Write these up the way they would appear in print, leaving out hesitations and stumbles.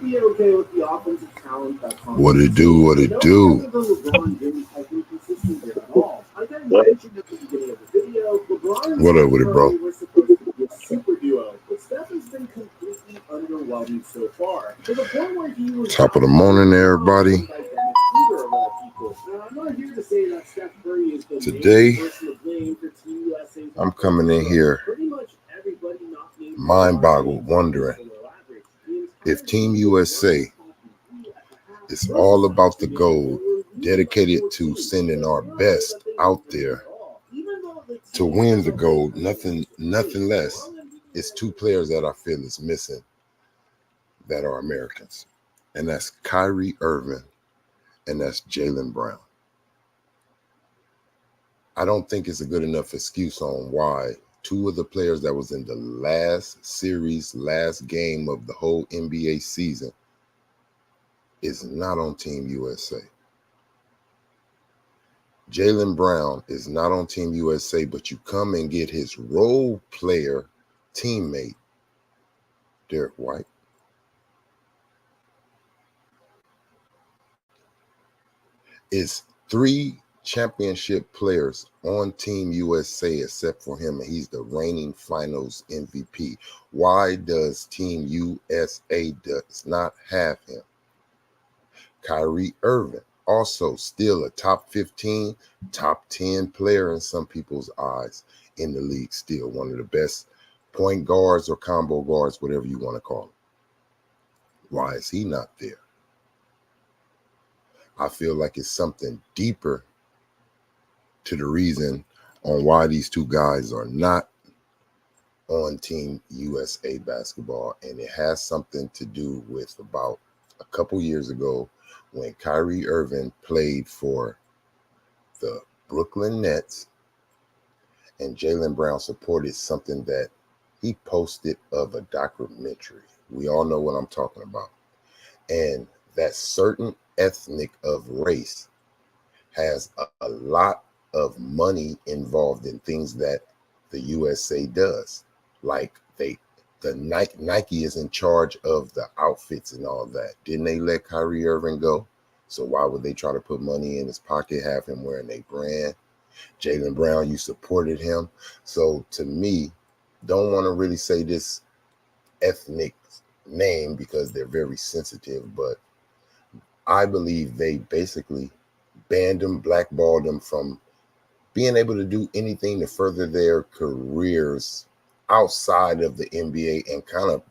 be okay with the offensive talent that's on What this it do? team. What And it no offense do? to LeBron James has been consistent there at all. Like I But mentioned at the beginning of the video, LeBron and What up Steph with it, bro? Curry were supposed to be a super duo, but Steph has been completely underwhelming so far, to the point where he was Top of the outscored morning, LeBron everybody. and by Dennis Schroeder of all people. Now, I'm not here to say that Steph Curry is the main Today, person to blame for Team USA's I'm offensive coming in struggles. here Pretty much everybody not named mind LeBron boggled, James is wondering below average. The if entire Team team was running USA top three at the half is versus all about last the game when gold, we were up dedicated to 14. sending It our was clear best that they out weren't playing there at all. Even though the to team win as the a whole gold. had a chance Nothing, to win, nothing less. LeBron and It's James two players that I feel is missing that are Americans, and that's Kyrie Irving and that's Jaylen Brown. I don't think it's a good enough excuse on why two of the players that was in the last series, last game of the whole NBA season is not on Team USA. Jaylen Brown is not on Team USA, but you come and get his role player teammate, Derek White. It's three championship players on Team USA except for him, and he's the reigning finals MVP. Why does Team USA does not have him? Kyrie Irving, also still a top 15, top 10 player in some people's eyes in the league, still one of the best point guards or combo guards, whatever you want to call him. Why is he not there? I feel like it's something deeper to the reason on why these two guys are not on Team USA basketball, and it has something to do with about a couple years ago when Kyrie Irving played for the Brooklyn Nets and Jaylen Brown supported something that he posted of a documentary. We all know what I'm talking about. And that certain ethnic of race has a lot of money involved in things that the USA does. Like the Nike is in charge of the outfits and all that. Didn't they let Kyrie Irving go? So why would they try to put money in his pocket, have him wearing a brand? Jaylen Brown, you supported him. So to me, don't want to really say this ethnic name because they're very sensitive, but I believe they basically banned them, blackballed them from being able to do anything to further their careers outside of the NBA and kind of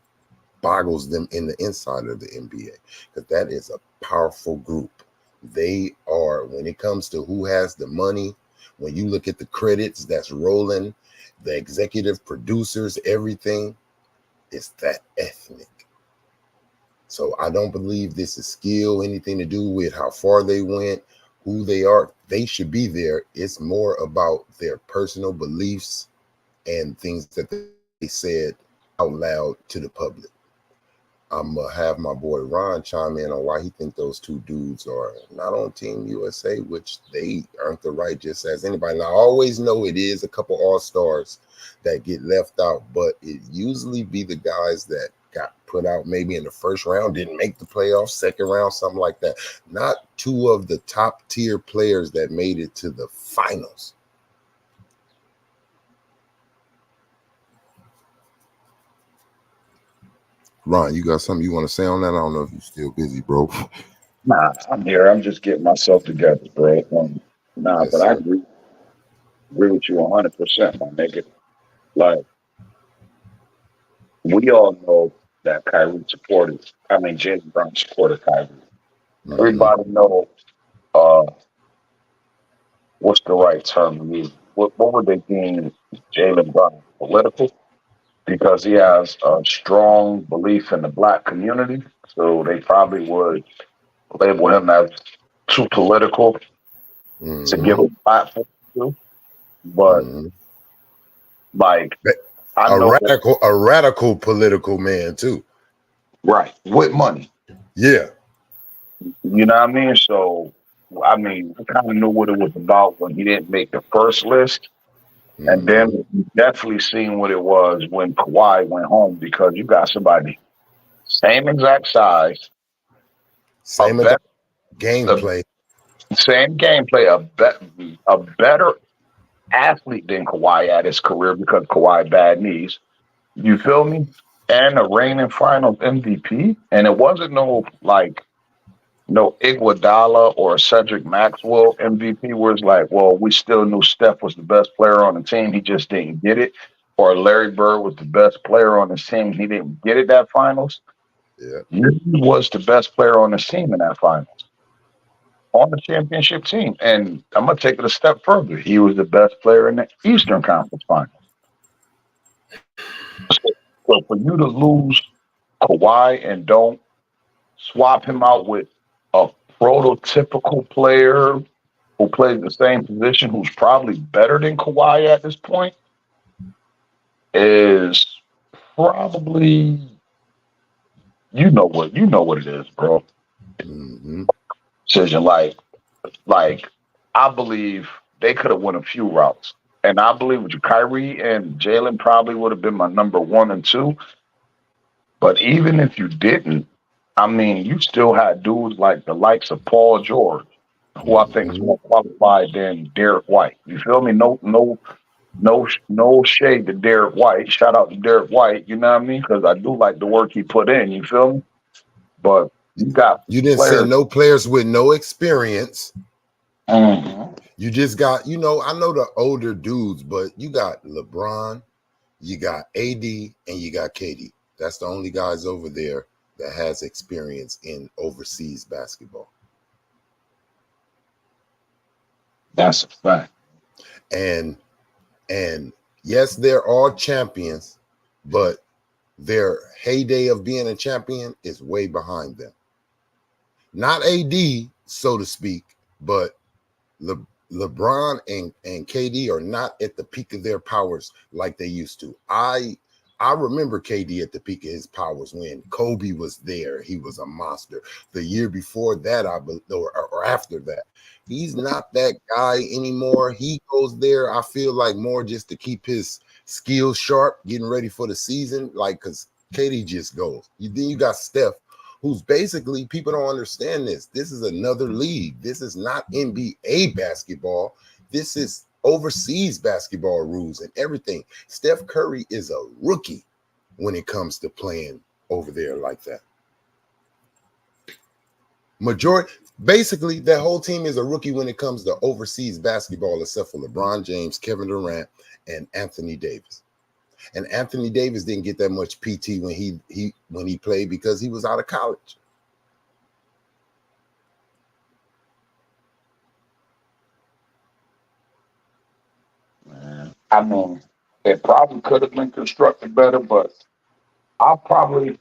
boggles them in the inside of the NBA because that is a powerful group. They are, when it comes to who has the money, when you look at the credits that's rolling, the executive producers, everything, it's that ethnic. So I don't believe this is skill, anything to do with how far they went, who they are. They should be there. It's more about their personal beliefs and things that they said out loud to the public. I'm going to have my boy Ron chime in on why he think those two dudes are not on Team USA, which they earned the right just as anybody. Now, I always know it is a couple all-stars that get left out, but it usually be the guys that got put out maybe in the first round, didn't make the playoffs, second round, something like that. Not two of the top-tier players that made it to the finals. Ron, you got something you want to say on that? I don't know if you're still busy, bro. nah, I'm here. I'm just getting myself together, bro. Nah, Yes, but I sir. agree with you 100%, my nigga. Like, we all know that Kyrie supported, I mean, Jaylen Brown supported Kyrie. Mm-hmm. Everybody know, uh, what's the right term to use? What would they deem Jaylen Brown? Political? Because he has a strong belief in the black community. So they probably would label him as too political to give Mm-hmm. a platform to. But Mm-hmm. like, I know that, A radical political man too. right, with money. Yeah. You know what I mean? So, I mean, I kind of knew what it was about when he didn't make the first list. And Mm-hmm. then definitely seen what it was when Kawhi went home because you got somebody Same exact size, a Same better, gameplay. same gameplay, a better athlete than Kawhi at his career because Kawhi bad knees. You feel me? And a reigning Finals MVP, and it wasn't no Iguodala or Cedric Maxwell MVP, where it's like, well, we still knew Steph was the best player on the team, he just didn't get it. Or Larry Bird was the best player on his team, he didn't get it that Finals. Yeah. He was the best player on his team in that Finals, on the championship team. And I'm gonna take it a step further. He was the best player in the Eastern Conference Finals. So for you to lose Kawhi and don't swap him out with a prototypical player who plays the same position, who's probably better than Kawhi at this point, is probably you know what it is, bro. Mm-hmm. Decision like I believe they could have won a few routes, and I believe with Kyrie and Jaylen probably would have been my number 1 and 2. But even if you didn't, I mean, you still had dudes like the likes of Paul George, who I think is Mm-hmm. more qualified than Derek White. You feel me? No shade to Derek White. Shout out to Derek White. You know what I mean? Because I do like the work he put in. You feel me? But you got You didn't players. send no players with no experience. Mhm. You just got, I know the older dudes, but you got LeBron, you got AD, and you got KD. That's the only guys over there that has experience in overseas basketball. That's a fact. And yes, they're all champions, but their heyday of being a champion is way behind them. Not AD, so to speak, but LeBron and KD are not at the peak of their powers like they used to. I remember KD at the peak of his powers when Kobe was there. He was a monster. The year before that, or after that, he's not that guy anymore. He goes there, I feel like, more just to keep his skills sharp, getting ready for the season. Like, because KD just goes. Then you got Steph, who's basically, people don't understand this. This is another league. This is not NBA basketball. This is overseas basketball rules and everything. Steph Curry is a rookie when it comes to playing over there like that. Basically, that whole team is a rookie when it comes to overseas basketball, except for LeBron James, Kevin Durant, and Anthony Davis. And Anthony Davis didn't get that much PT when he played because he was out of college. Man, I mean, it probably could have been constructed better, but I'll probably.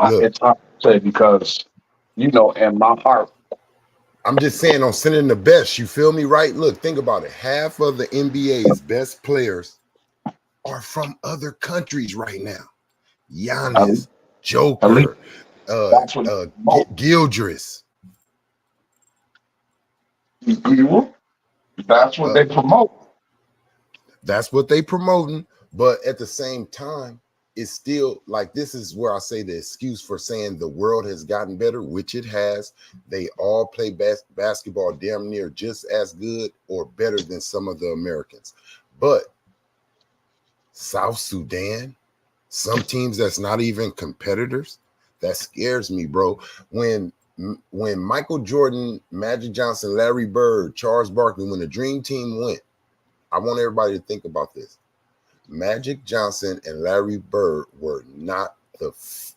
Look, It's hard to say because, in my heart, I'm just saying, I'm sending the best. You feel me, right? Look, think about it. Half of the NBA's best players are from other countries right now. at least, Giannis, at least Joker, that's what they promote. Gildress. That's what they promote. That's what they promoting. But at the same time, it's still like, this is where I say the excuse for saying the world has gotten better, which it has. They all play basketball damn near just as good or better than some of the Americans. But South Sudan, some teams that's not even competitors, that scares me, bro. When Michael Jordan, Magic Johnson, Larry Bird, Charles Barkley, when the Dream Team went, I want everybody to think about this. Magic Johnson and Larry Bird were not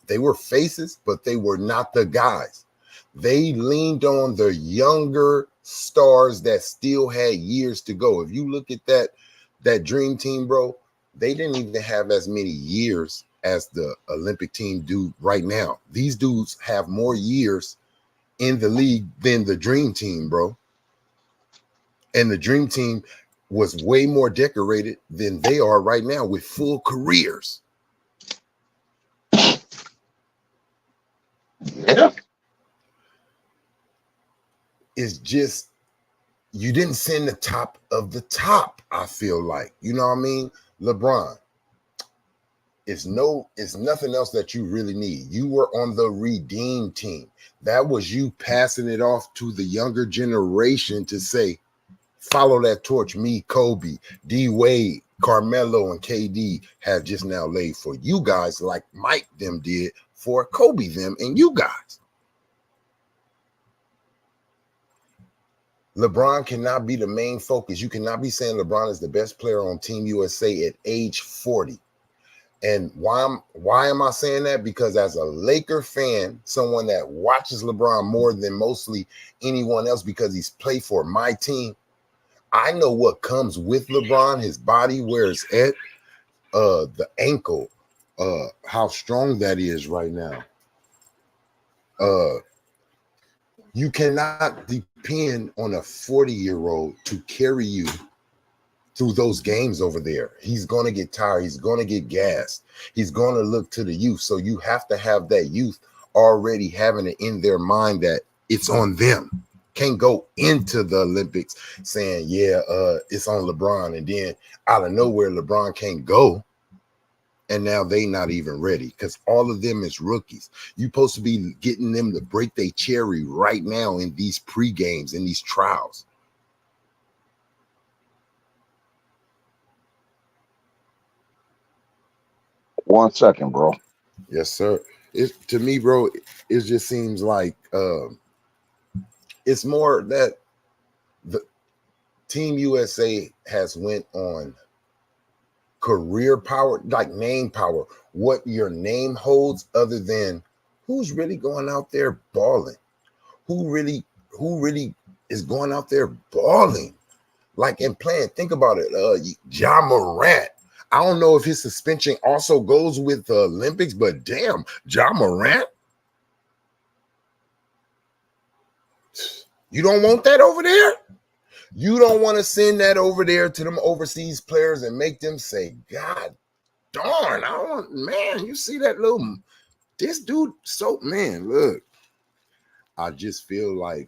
they were faces, but they were not the guys. They leaned on the younger stars that still had years to go. If you look at that Dream Team, bro, they didn't even have as many years as the Olympic team do right now. These dudes have more years in the league than the Dream Team, bro. And the Dream Team was way more decorated than they are right now with full careers. Yeah. It's just, you didn't send the top of the top, I feel like. You know what I mean? LeBron, it's nothing else that you really need. You were on the redeem team. That was you passing it off to the younger generation to say, follow that torch. Me, Kobe, D Wade, Carmelo, and KD have just now laid for you guys like Mike them did for Kobe them and you guys. LeBron cannot be the main focus. You cannot be saying LeBron is the best player on Team USA at age 40. And why am I saying that? Because as a Laker fan, someone that watches LeBron more than mostly anyone else because he's played for my team, I know what comes with LeBron, his body, where it's at, the ankle, how strong that is right now. You cannot depend on a 40-year-old to carry you through those games over there. He's going to get tired. He's going to get gassed. He's going to look to the youth. So you have to have that youth already having it in their mind that it's on them. Can't go into the Olympics saying, yeah, it's on LeBron. And then out of nowhere, LeBron can't go. And now they not even ready because all of them is rookies. You're supposed to be getting them to break their cherry right now in these pre-games, in these trials. One second, bro. Yes, sir. To me, bro, it just seems like it's more that the Team USA has went on career power, like name power, what your name holds, other than who's really going out there balling, who really is going out there balling, like and playing. Think about it, Ja Morant. I don't know if his suspension also goes with the Olympics, but damn, Ja Morant, you don't want that over there. You don't want to send that over there to them overseas players and make them say, God darn, I don't want, man, you see that this dude, so, man, look, I just feel like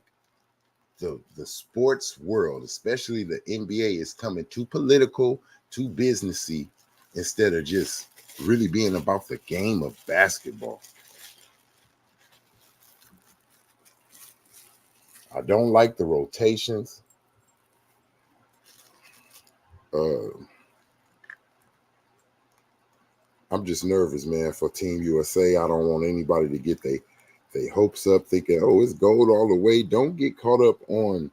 the sports world, especially the NBA, is coming too political, too businessy, instead of just really being about the game of basketball. I don't like the rotations. I'm just nervous, man, for Team USA. I don't want anybody to get their hopes up thinking, oh, it's gold all the way. Don't get caught up on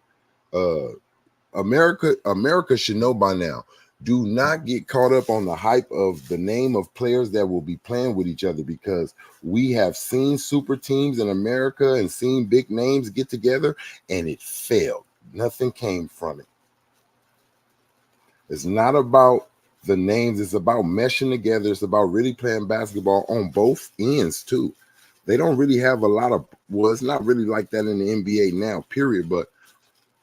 America. America should know by now. Do not get caught up on the hype of the name of players that will be playing with each other, because we have seen super teams in America and seen big names get together, and it failed. Nothing came from it. It's not about the names. It's about meshing together. It's about really playing basketball on both ends, too. They don't really have a lot of, well, it's not really like that in the NBA now, period, but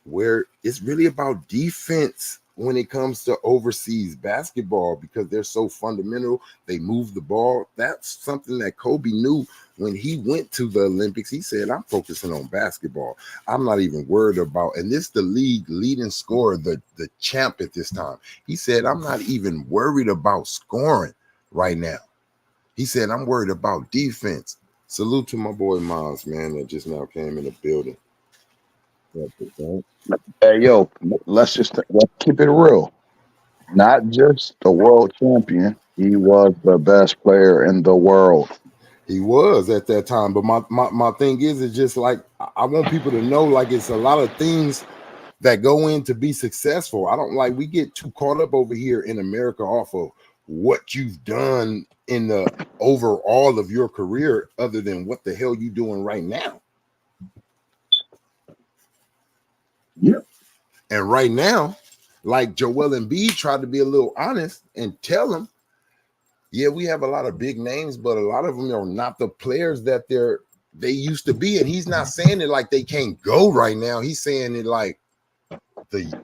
where it's really about defense when it comes to overseas basketball, because they're so fundamental. They move the ball. That's something that Kobe knew when he went to the Olympics. He said, I'm focusing on basketball. I'm not even worried about, and this the league leading scorer, the champ at this time. He said, I'm not even worried about scoring right now. He said, I'm worried about defense. Salute to my boy Miles, man, that just now came in the building. Hey, yo, let's keep it real. Not just the world champion, he was the best player in the world. He was at that time. But my thing is, it's just like, I want people to know, like, it's a lot of things that go in to be successful. I don't like, we get too caught up over here in America off of what you've done in the overall of your career, other than what the hell you doing right now. Yep. And right now, like Joel Embiid tried to be a little honest and tell him, yeah, we have a lot of big names, but a lot of them are not the players that they used to be. And he's not saying it like they can't go right now. He's saying it like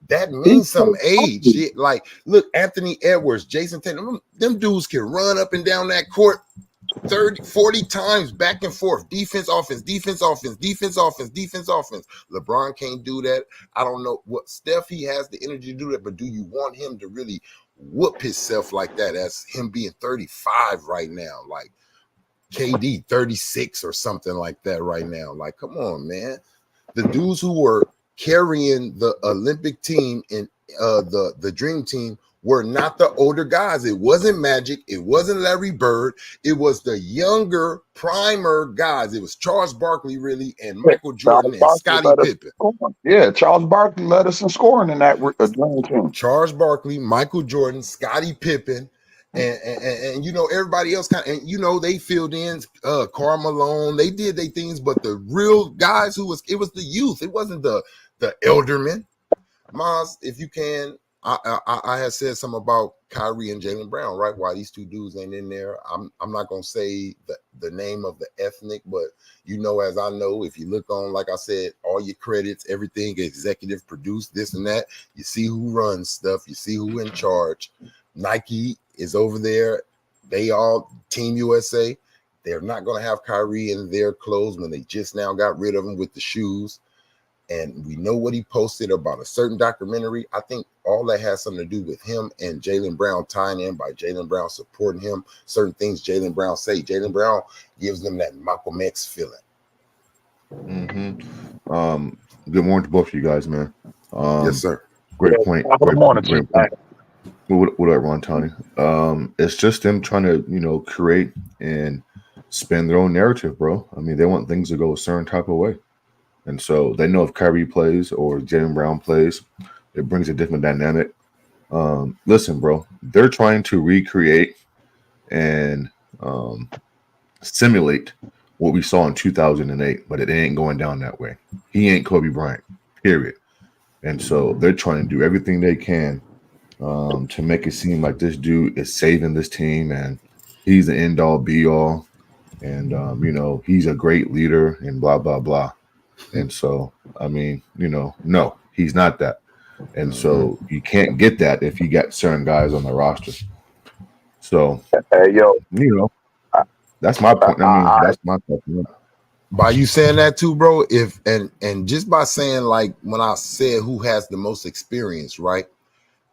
that means some age shit. Like, look, Anthony Edwards, Jason Tatum, them dudes can run up and down that court 30, 40 times back and forth. Defense, offense, defense, offense, defense, offense, defense, offense. LeBron can't do that. I don't know what Steph, he has the energy to do that, but do you want him to really whoop himself like that as him being 35 right now. Like KD 36 or something like that right now. Like, come on, man. The dudes who were carrying the Olympic team and the Dream Team were not the older guys. It wasn't Magic. It wasn't Larry Bird. It was the younger primer guys. It was Charles Barkley, really, and Michael Jordan and Scottie Pippen. Yeah, Charles Barkley led us in scoring in that Dream Team. Charles Barkley, Michael Jordan, Scottie Pippen, and you know, everybody else kind of, and you know, they filled in Karl Malone. They did their things, but the real guys it was the youth. It wasn't the eldermen. Maz, if you can, I had said something about Kyrie and Jaylen Brown, right? Why these two dudes ain't in there. I'm not gonna say the name of the ethnic, but you know, as I know, if you look on, like I said, all your credits, everything executive produced, this and that, you see who runs stuff, you see who in charge. Nike is over there. They all Team USA. They're not gonna have Kyrie in their clothes when they just now got rid of him with the shoes. And we know what he posted about a certain documentary. I think all that has something to do with him and Jaylen Brown tying in by Jaylen Brown supporting him. Certain things Jaylen Brown say. Jaylen Brown gives them that Malcolm X feeling. Good morning to both of you guys, man. Yes, sir. Great point. Good morning, great point. What up, Ron Tony? It's just them trying to, you know, create and spin their own narrative, bro. I mean, they want things to go a certain type of way. And so they know if Kyrie plays or Jaylen Brown plays, it brings a different dynamic. Listen, bro, they're trying to recreate and simulate what we saw in 2008, but it ain't going down that way. He ain't Kobe Bryant, period. And so they're trying to do everything they can to make it seem like this dude is saving this team and he's the end-all, be-all, and, you know, he's a great leader and blah, blah, blah. And so, I mean, you know, no, he's not that. And so you can't get that if you got certain guys on the roster. So, hey, yo, you know, that's my point. I mean, that's my point. By you saying that too, bro, if and just by saying, like, when I said who has the most experience, right?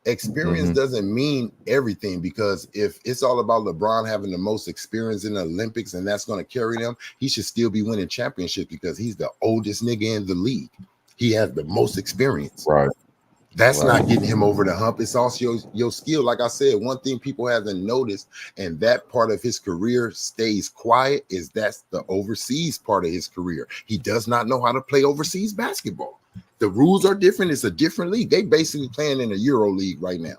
Experience doesn't mean everything, because if it's all about LeBron having the most experience in the Olympics and that's going to carry them, he should still be winning championships because he's the oldest nigga in the league. He has the most experience. Right. That's not getting him over the hump. It's also your skill. Like I said, one thing people haven't noticed, and that part of his career stays quiet, is that's the overseas part of his career. He does not know how to play overseas basketball. The rules are different. It's a different league. They basically playing in a Euro league right now.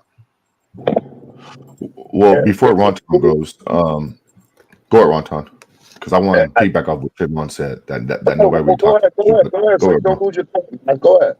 Well, before Ronton goes, go ahead, Ronton, because I want to piggyback off what Trayvon said. That nobody really talked. Go ahead.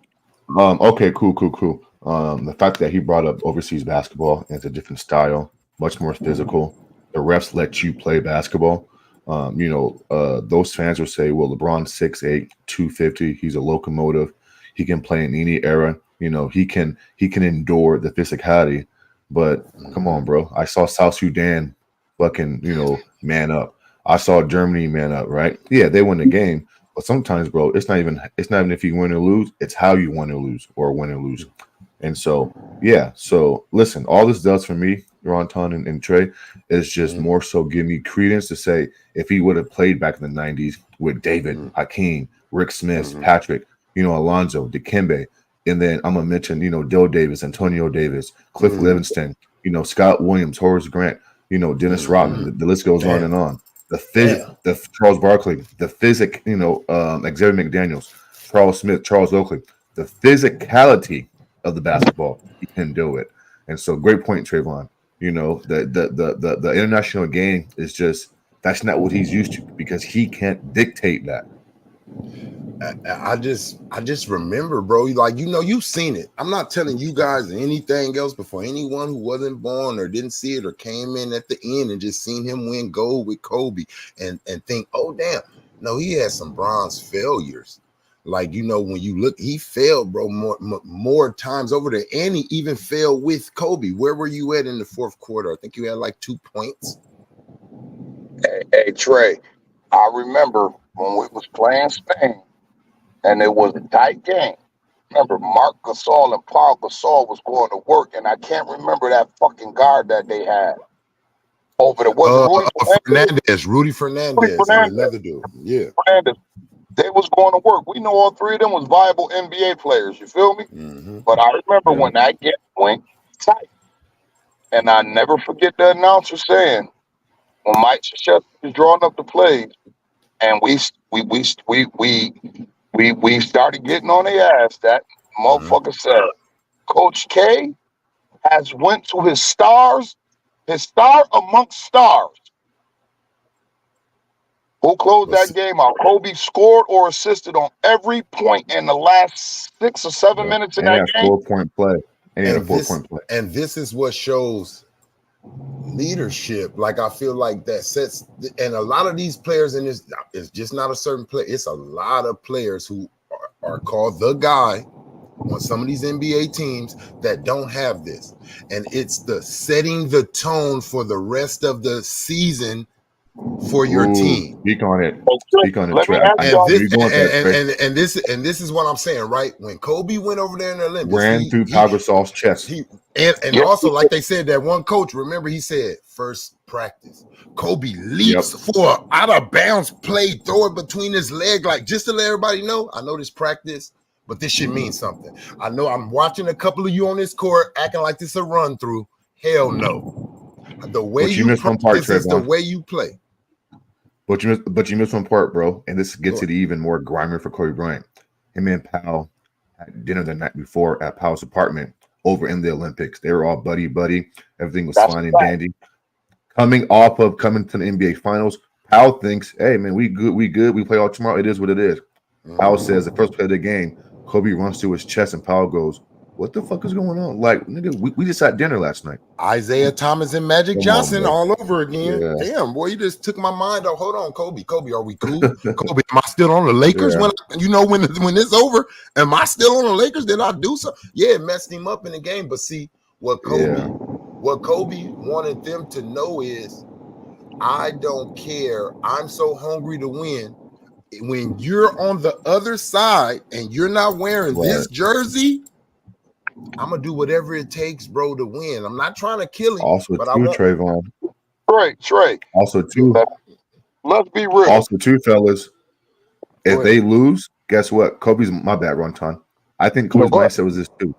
Okay, cool. The fact that he brought up overseas basketball, and it's a different style, much more physical. The refs let you play basketball. You know, those fans will say, well, LeBron's 6'8", 250. He's a locomotive. He can play in any era. You know, he can endure the physicality. But come on, bro. I saw South Sudan fucking, you know, man up. I saw Germany man up, right? Yeah, they win the game. But sometimes, bro, it's not even if you win or lose, it's how you win or lose, or win or lose. And so, yeah. So listen, all this does for me, Ronton and Trey, is just more so give me credence to say, if he would have played back in the 90s with David, Hakeem, Rick Smith, Patrick, you know, Alonzo, Dikembe, and then I'm gonna mention, you know, Dill Davis, Antonio Davis, Cliff Livingston, you know, Scott Williams, Horace Grant, you know, Dennis Rodman. The list goes on and on. The Charles Barkley, the physic, you know, Xavier McDaniels, Charles Smith, Charles Oakley, the physicality of the basketball, he can do it. And so, great point, Trayvon. You know, the international game is just, that's not what he's used to, because he can't dictate that. I just remember, bro, like, you know, you've seen it. I'm not telling you guys anything else, before anyone who wasn't born or didn't see it or came in at the end and just seen him win gold with Kobe and think, oh, damn. No, he had some bronze failures. Like, you know, when you look, he failed, bro, more times over there, and he even failed with Kobe. Where were you at in the fourth quarter? I think you had like 2 points. Hey, Trey, I remember when we was playing Spain, and it was a tight game, remember Mark Gasol and Paul Gasol was going to work, and I can't remember that fucking guard that they had over there. Was it Rudy Fernandez? Rudy Rudy Fernandez, and Fernandez. another dude. Yeah. Fernandez. They was going to work. We know all three of them was viable NBA players. You feel me? Mm-hmm. But I remember Yeah. when that game went tight, and I never forget the announcer saying when Mike Krzyzewski was drawing up the plays, and we started getting on their ass. That motherfucker said, "Coach K has went to his star amongst stars. Who closed that game out? Kobe scored or assisted on every point in the last 6 or 7 Yeah. minutes in And that that game." 4-point play. And he had a 4-point play. And this is what shows leadership. Like, I feel like that sets, and a lot of these players in this, it's just not a certain player. It's a lot of players who are called the guy on some of these NBA teams that don't have this. And it's the setting the tone for the rest of the season for your team. Speak on it. Speak on it, Let me Trey. ask y'all And this is what I'm saying, right? When Kobe went over there in the Olympics, ran through Pau Gasol's chest. Also, like they said, that one coach, remember, he said, first practice, Kobe leaps for an out of bounds play, throw it between his leg, like, just to let everybody know, I know this practice, but this should mean something. I know I'm watching a couple of you on this court acting like this a run through. Hell no. The way you missed one part, this is the way you play. But you missed one part, bro. And this gets it even more grimy for Kobe Bryant. Him and Pau had dinner the night before at Pau's apartment over in the Olympics. They were all buddy. Everything was fine and dandy. Coming to the NBA Finals, Pau thinks, hey, man, we good. We play all tomorrow. It is what it is. Pau says the first play of the game, Kobe runs to his chest and Pau goes, what the fuck is going on? Like, nigga, we just had dinner last night. Isaiah Thomas and Magic Johnson all over again. Yeah. Damn, boy, you just took my mind off. Hold on, Kobe, are we cool? Kobe, am I still on the Lakers when it's over? Am I still on the Lakers? Did I do something? Yeah, it messed him up in the game. But see, what Kobe wanted them to know is, I don't care. I'm so hungry to win. When you're on the other side and you're not wearing this jersey, I'm gonna do whatever it takes, bro, to win. I'm not trying to kill him. Also, but Trayvon. Trey. Also, too. Let's be real. Also, too, fellas. If they lose, guess what? Kobe's my bad, Ronton. I think Kobe's mindset was this too.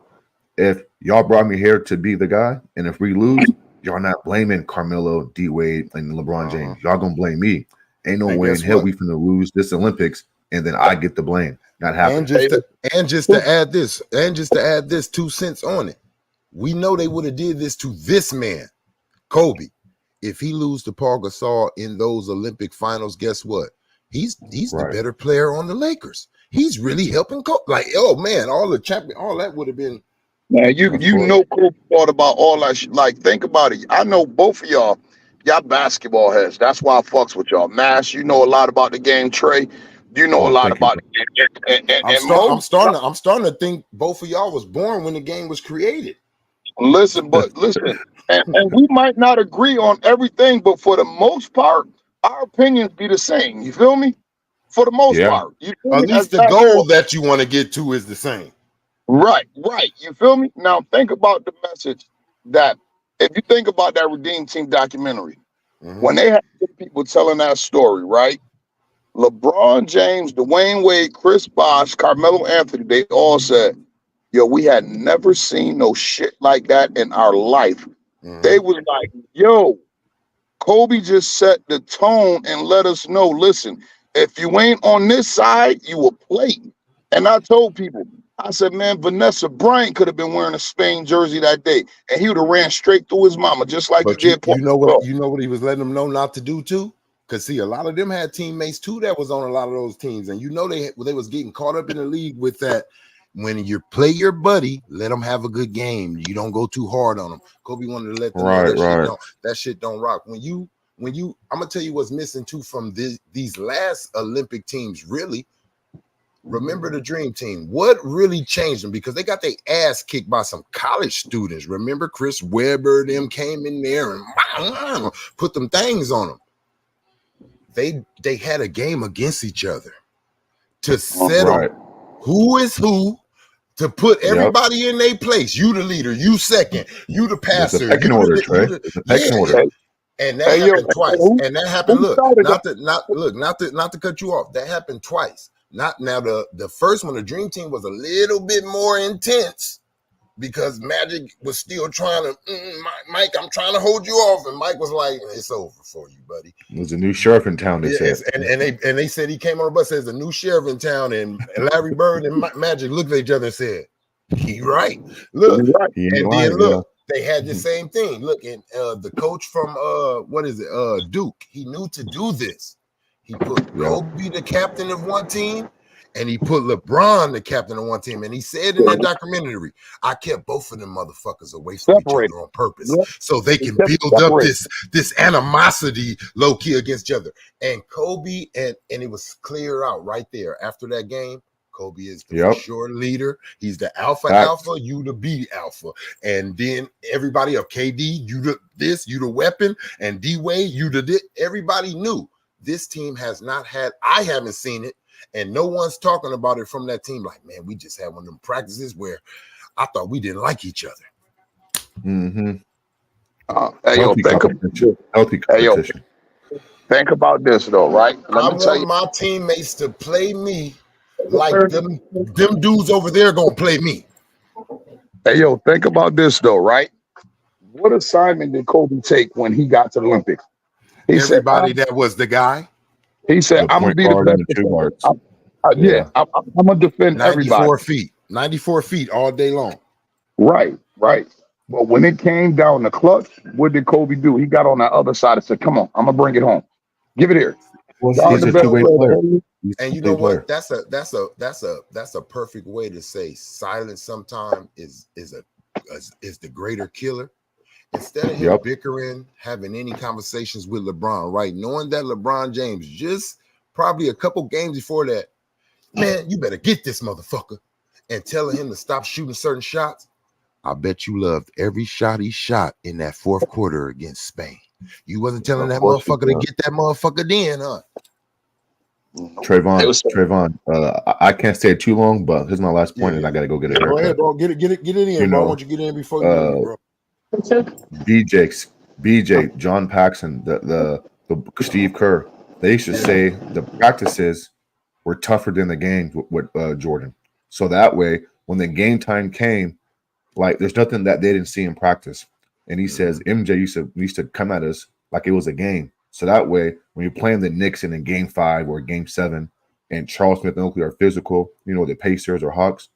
If y'all brought me here to be the guy, and if we lose, y'all not blaming Carmelo, D Wade, and LeBron James. Y'all gonna blame me. Ain't no way in hell we finna lose this Olympics, and then I get the blame. Not happening. And just to add this 2 cents on it. We know they would have did this to this man, Kobe. If he lose to Paul Gasol in those Olympic finals, guess what? He's the better player on the Lakers. He's really helping Kobe. Like, oh man, all that would have been. Man, you know Kobe thought about all that shit. Like, think about it. I know both of y'all basketball heads. That's why I fucks with y'all. Mash, you know a lot about the game. Trey, you know a lot about the game. I'm starting to think both of y'all was born when the game was created. Listen, and we might not agree on everything, but for the most part, our opinions be the same. You feel me? For the most part. You feel At me? least the goal that you want to get to is the same. Right. You feel me? Now think about the message that, if you think about that Redeem Team documentary, when they had people telling that story, right? LeBron James, Dwayne Wade, Chris Bosh, Carmelo Anthony, they all said, yo, we had never seen no shit like that in our life. They was like, yo, Kobe just set the tone and let us know, listen, if you ain't on this side, you will play. And I told people, I said, man, Vanessa Bryant could have been wearing a Spain jersey that day, and he would have ran straight through his mama, just like but he did. You know what he was letting them know not to do too? Because see, a lot of them had teammates too that was on a lot of those teams, and you know they was getting caught up in the league with that. When you play your buddy, let them have a good game. You don't go too hard on them. Kobe wanted to let them know that shit don't rock. When you, I'm gonna tell you what's missing too from these last Olympic teams. Really, remember the Dream Team. What really changed them? Because they got their ass kicked by some college students. Remember Chris Webber? Them came in there and put them things on them. They had a game against each other to settle who is who, to put everybody in their place. You the leader, you second, you the There's a passer, pecking order, Trey. There's a pecking order. And that Hey, yo, happened twice. who And that happened. Look, started not to cut you off. That happened twice. Not now. The first one, the Dream Team, was a little bit more intense because Magic was still trying to. Mike, I'm trying to hold you off, and Mike was like, "It's over for you, buddy." There's a new sheriff in town. They said, and they said he came on the bus. There's a new sheriff in town, and Larry Bird and Magic looked at each other and said, "He right." Look, right. and then look. They had the same thing. Look, and the coach from Duke, he knew to do this. He put Kobe the captain of one team, and he put LeBron the captain of one team. And he said in that documentary, I kept both of them motherfuckers away from each other on purpose, so they can build up this animosity low key against each other. And Kobe and it was clear out right there after that game. Kobe is the for sure leader. He's the alpha, you the B alpha. And then everybody of KD, you the this, you the weapon, and D-Wade, you the this. Everybody knew this team has not had, I haven't seen it, and no one's talking about it from that team. Like, man, we just had one of them practices where I thought we didn't like each other. Mm-hmm. Healthy competition. Think about this though, right? I want my teammates to play me like them dudes over there gonna play me. Hey, yo, think about this though, right? What assignment did Kobe take when he got to the Olympics? Everybody that was the guy. He said, "I'm gonna be the best." I'm gonna defend 94 feet, 94 feet all day long. Right. But when it came down to clutch, what did Kobe do? He got on the other side and said, "Come on, I'm gonna bring it home. Give it here." He's a two-way player. And you know what? That's a perfect way to say silence sometimes is the greater killer. Instead of him bickering, having any conversations with LeBron, right? Knowing that LeBron James just probably a couple games before that, man, you better get this motherfucker, and telling him to stop shooting certain shots. I bet you loved every shot he shot in that fourth quarter against Spain. You wasn't telling that motherfucker to get that motherfucker then, huh? Trayvon, I can't stay too long, but here's my last point, and I got to go get it. Go ahead, bro. Get it in, bro. I want you to get in before you, bro. BJ, John Paxson, the Steve Kerr, they used to say the practices were tougher than the games with Jordan. So that way, when the game time came, like there's nothing that they didn't see in practice. And he says MJ used to come at us like it was a game. So that way, when you're playing the Knicks in Game 5 or Game 7, and Charles Smith and Oakley are physical, the Pacers or Hawks,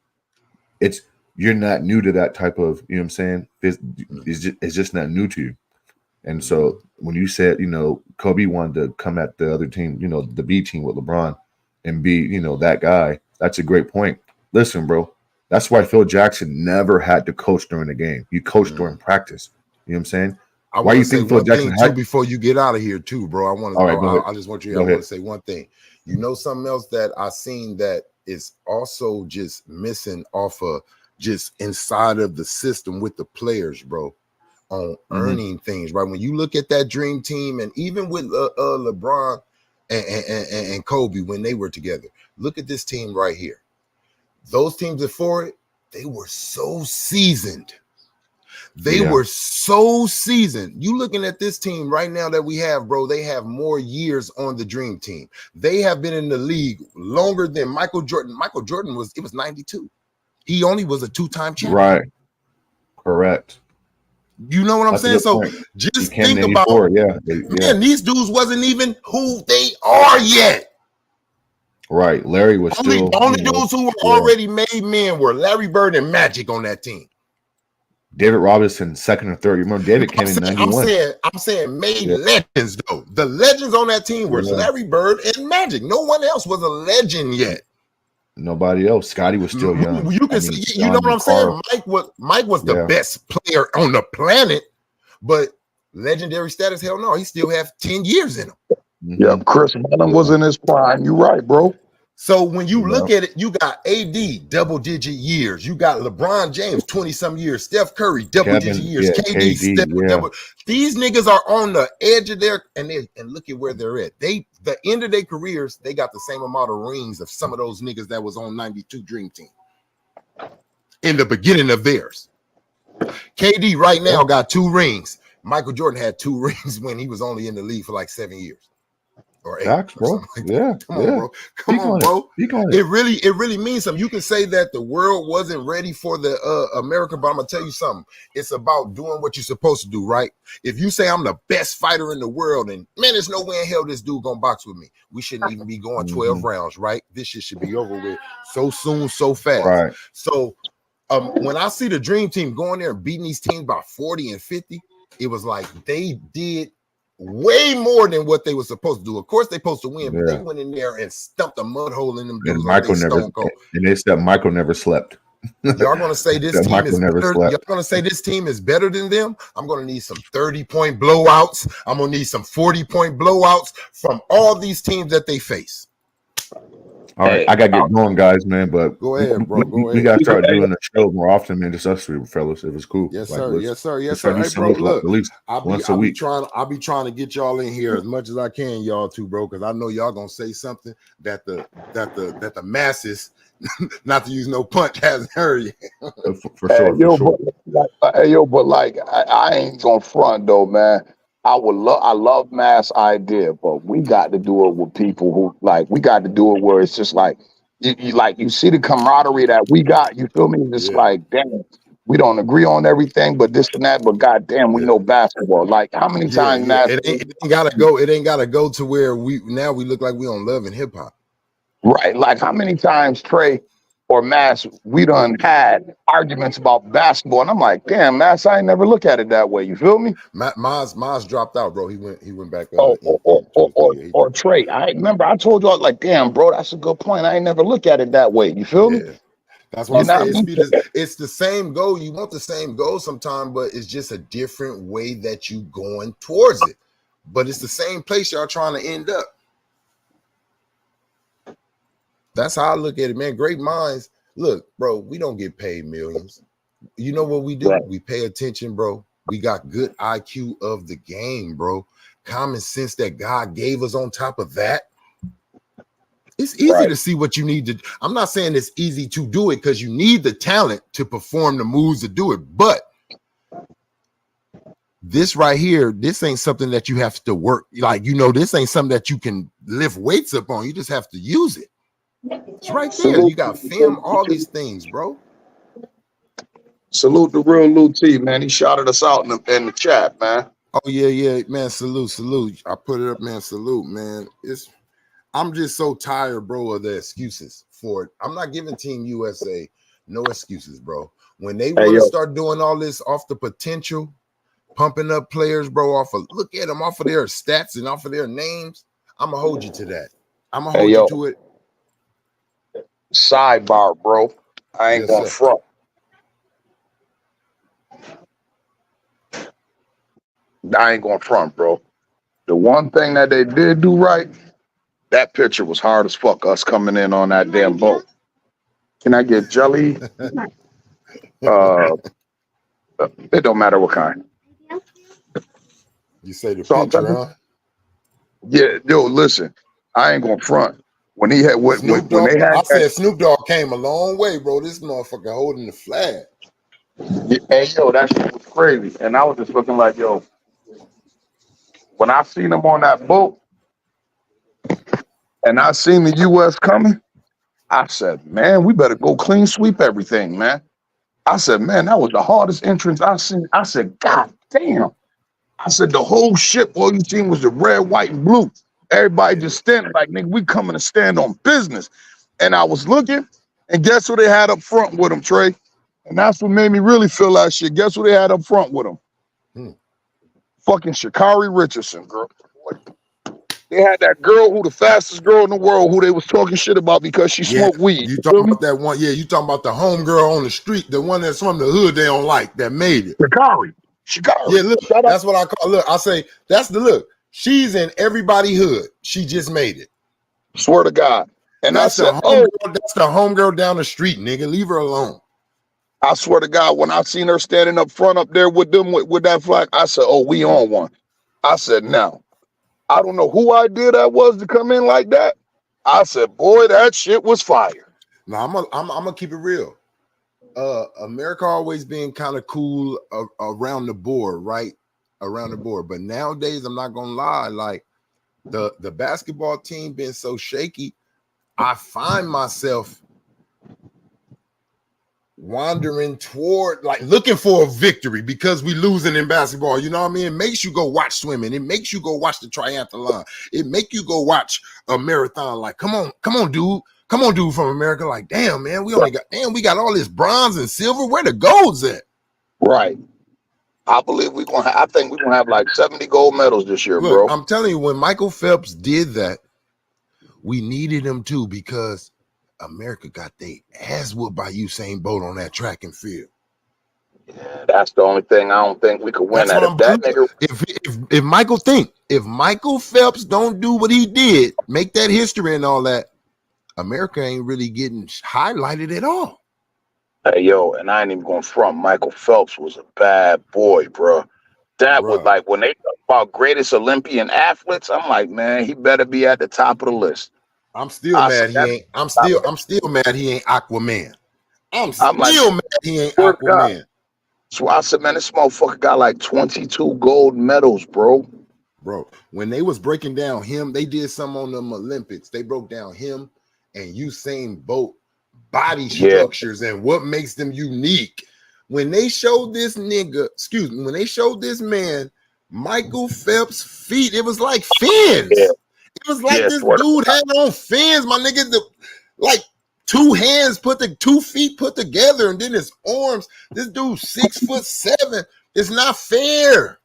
you're not new to that type of, you know what I'm saying? It's just not new to you. And so when you said, Kobe wanted to come at the other team, the B team with LeBron and be, that guy, that's a great point. Listen, bro, that's why Phil Jackson never had to coach during the game. You coached during practice. You know what I'm saying? Why you think Phil Jackson had before you get out of here too, bro? I just want you. I want to say one thing. Something else that I seen that is also just missing off of just inside of the system with the players, bro, on earning things, right? When you look at that dream team, and even with LeBron and Kobe when they were together, look at this team right here. Those teams before it, they were so seasoned. Were so seasoned. You looking at this team right now that we have, bro, they have more years on the dream team. They have been in the league longer than Michael Jordan. Michael Jordan was 92. He only was a two-time champion. Right. Correct. You know what I'm saying? So just think about man, these dudes wasn't even who they are yet. Right. Larry was only dudes who were already made men were Larry Bird and Magic on that team. David Robinson, second or third. You remember David came in 91. I'm saying made legends though. The legends on that team were Larry Bird and Magic. No one else was a legend yet. Nobody else. Scotty was still young. You can see, you know what I'm saying? Mike was the best player on the planet, but legendary status, hell no. He still have 10 years in him. Yeah, Chris Mullin was in his prime. You right, bro. So when you look at it, you got AD double-digit years. You got LeBron James 20-some years. Steph Curry double-digit years. KD double. These niggas are on the edge of their and look at where they're at. The end of their careers, they got the same amount of rings of some of those niggas that was on 92 Dream Team. in the beginning of theirs. KD right now got 2 rings. Michael Jordan had 2 rings when he was only in the league for like 7 years. Or 8 Facts, or bro. something like that. Yeah. Come on, bro. Come on, bro. It really means something. You can say that the world wasn't ready for the America, but I'm gonna tell you something. It's about doing what you're supposed to do, right? If you say I'm the best fighter in the world, and man, there's no way in hell this dude gonna box with me. We shouldn't even be going 12 rounds, right? This shit should be over with so soon, so fast. Right. So when I see the Dream Team going there and beating these teams by 40 and 50, it was like they did way more than what they were supposed to do. Of course, they supposed to win, but they went in there and stumped a mud hole in them dudes. And they said Michael never slept. Y'all gonna say this team is better? Y'all gonna say this team is better than them? I'm gonna need some 30-point blowouts. I'm gonna need some 40-point blowouts from all these teams that they face. All right, I gotta get going, guys, man. But go ahead, bro. We gotta start doing the show more often, man. Just us three fellas. It was cool. Yes, sir. Yes, sir. Yes, sir. Hey, bro, look, at least once a week. I'll be trying to get y'all in here as much as I can, y'all too, bro, because I know y'all gonna say something that the masses, not to use no punch, hasn't heard yet. for sure. But like I ain't gonna front though, man. I love mass idea, but we got to do it with people who like. We got to do it where it's just like you see the camaraderie that we got. You feel me? It's like, damn, we don't agree on everything, but this and that. But goddamn, we know basketball. Like how many times mass? It ain't gotta go. It ain't gotta go to where we look like we on Love and Hip Hop. Right. Like how many times Trey or Mass, we done had arguments about basketball, and I'm like, damn, Mass, I ain't never look at it that way. You feel me? Maz dropped out, bro. He went back. Or Trey. I remember I told y'all like, damn, bro, that's a good point. I ain't never look at it that way. You feel me? That's what I'm saying. It's the same goal. You want the same goal sometimes, but it's just a different way that you going towards it. But it's the same place y'all trying to end up. That's how I look at it, man. Great minds. Look, bro, we don't get paid millions. You know what we do? Right. We pay attention, bro. We got good IQ of the game, bro. Common sense that God gave us on top of that. It's easy to see what you need to. I'm not saying it's easy to do it because you need the talent to perform the moves to do it. But this right here, this ain't something that you have to work. Like, this ain't something that you can lift weights up on. You just have to use it. It's right there. You got film, all these things, bro. Salute the real Lou T, man. He shouted us out in the chat, man. Oh, yeah, man. Salute. I put it up, man. Salute, man. I'm just so tired, bro, of the excuses for it. I'm not giving Team USA no excuses, bro. When they want to start doing all this off the potential, pumping up players, bro, look at them off of their stats and off of their names, I'm going to hold you to that. I'm going to hold you to it. Sidebar, bro. I ain't gonna front. I ain't gonna front, bro. The one thing that they did do right, that picture was hard as fuck, us coming in on that damn boat. Can I get jelly? It don't matter what kind. You say the picture, huh? Yeah, yo, listen. I ain't gonna front. When he had when they had, I said Snoop Dogg came a long way, bro. This motherfucker holding the flag. Hey, yo, that shit was crazy. And I was just looking like, yo, when I seen him on that boat and I seen the U.S. coming, I said, man, we better go clean sweep everything, man. I said, man, that was the hardest entrance I seen. I said, God damn. I said, the whole ship, all you seen was the red, white, and blue. Everybody just standing like, nigga, we coming to stand on business. And I was looking, and guess who they had up front with them, Trey? And that's what made me really feel that shit. Guess who they had up front with them? Fucking Kyrie Richardson, girl. They had that girl who the fastest girl in the world who they was talking shit about because she smoked weed. You talking about that one? Yeah, you talking about the home girl on the street, the one that's from the hood they don't like, that made it. Kyrie. Yeah, look, that's what I call. Look, I say that's the look. She's in everybody's hood. She just made it. Swear to God. And that's that's the homegirl down the street, nigga. Leave her alone. I swear to God, when I seen her standing up front up there with them with that flag, I said, "Oh, we on one." I said, "Now, I don't know who idea that was to come in like that." I said, "Boy, that shit was fire." Now I'm gonna keep it real. America always been kind of cool around the board, right? Around the board. But nowadays, I'm not gonna lie, like the basketball team been so shaky, I find myself wandering toward, like, looking for a victory because we losing in basketball. You know what I mean? It makes you go watch swimming. It makes you go watch the triathlon. It make you go watch a marathon. Like, come on, dude. Come on, dude from America. Like, damn, man, we got all this bronze and silver. Where the gold's at? Right. I believe I think we're gonna have like 70 gold medals this year, Look, bro. I'm telling you, when Michael Phelps did that, we needed him too, because America got their ass whooped by Usain Bolt on that track and field. Yeah, that's the only thing I don't think we could win That's at. what I'm doing. If Michael Phelps don't do what he did, make that history and all that, America ain't really getting highlighted at all. Hey, yo, and I ain't even going to front. Michael Phelps was a bad boy, bro. That was like, when they talk about greatest Olympian athletes, I'm like, man, he better be at the top of the list. I'm still mad he ain't. I'm still mad he ain't Aquaman. I'm still mad he ain't Aquaman. So I said, man, this motherfucker got like 22 gold medals, bro. Bro, when they was breaking down him, they did some on them Olympics. They broke down him and Usain Bolt body structures and what makes them unique. When they showed this nigga, when they showed this man Michael Phelps' feet, it was like fins. It was like this dude had on fins, my nigga. Like 2 hands two feet put together, and then his arms. This dude 6'7". It's not fair.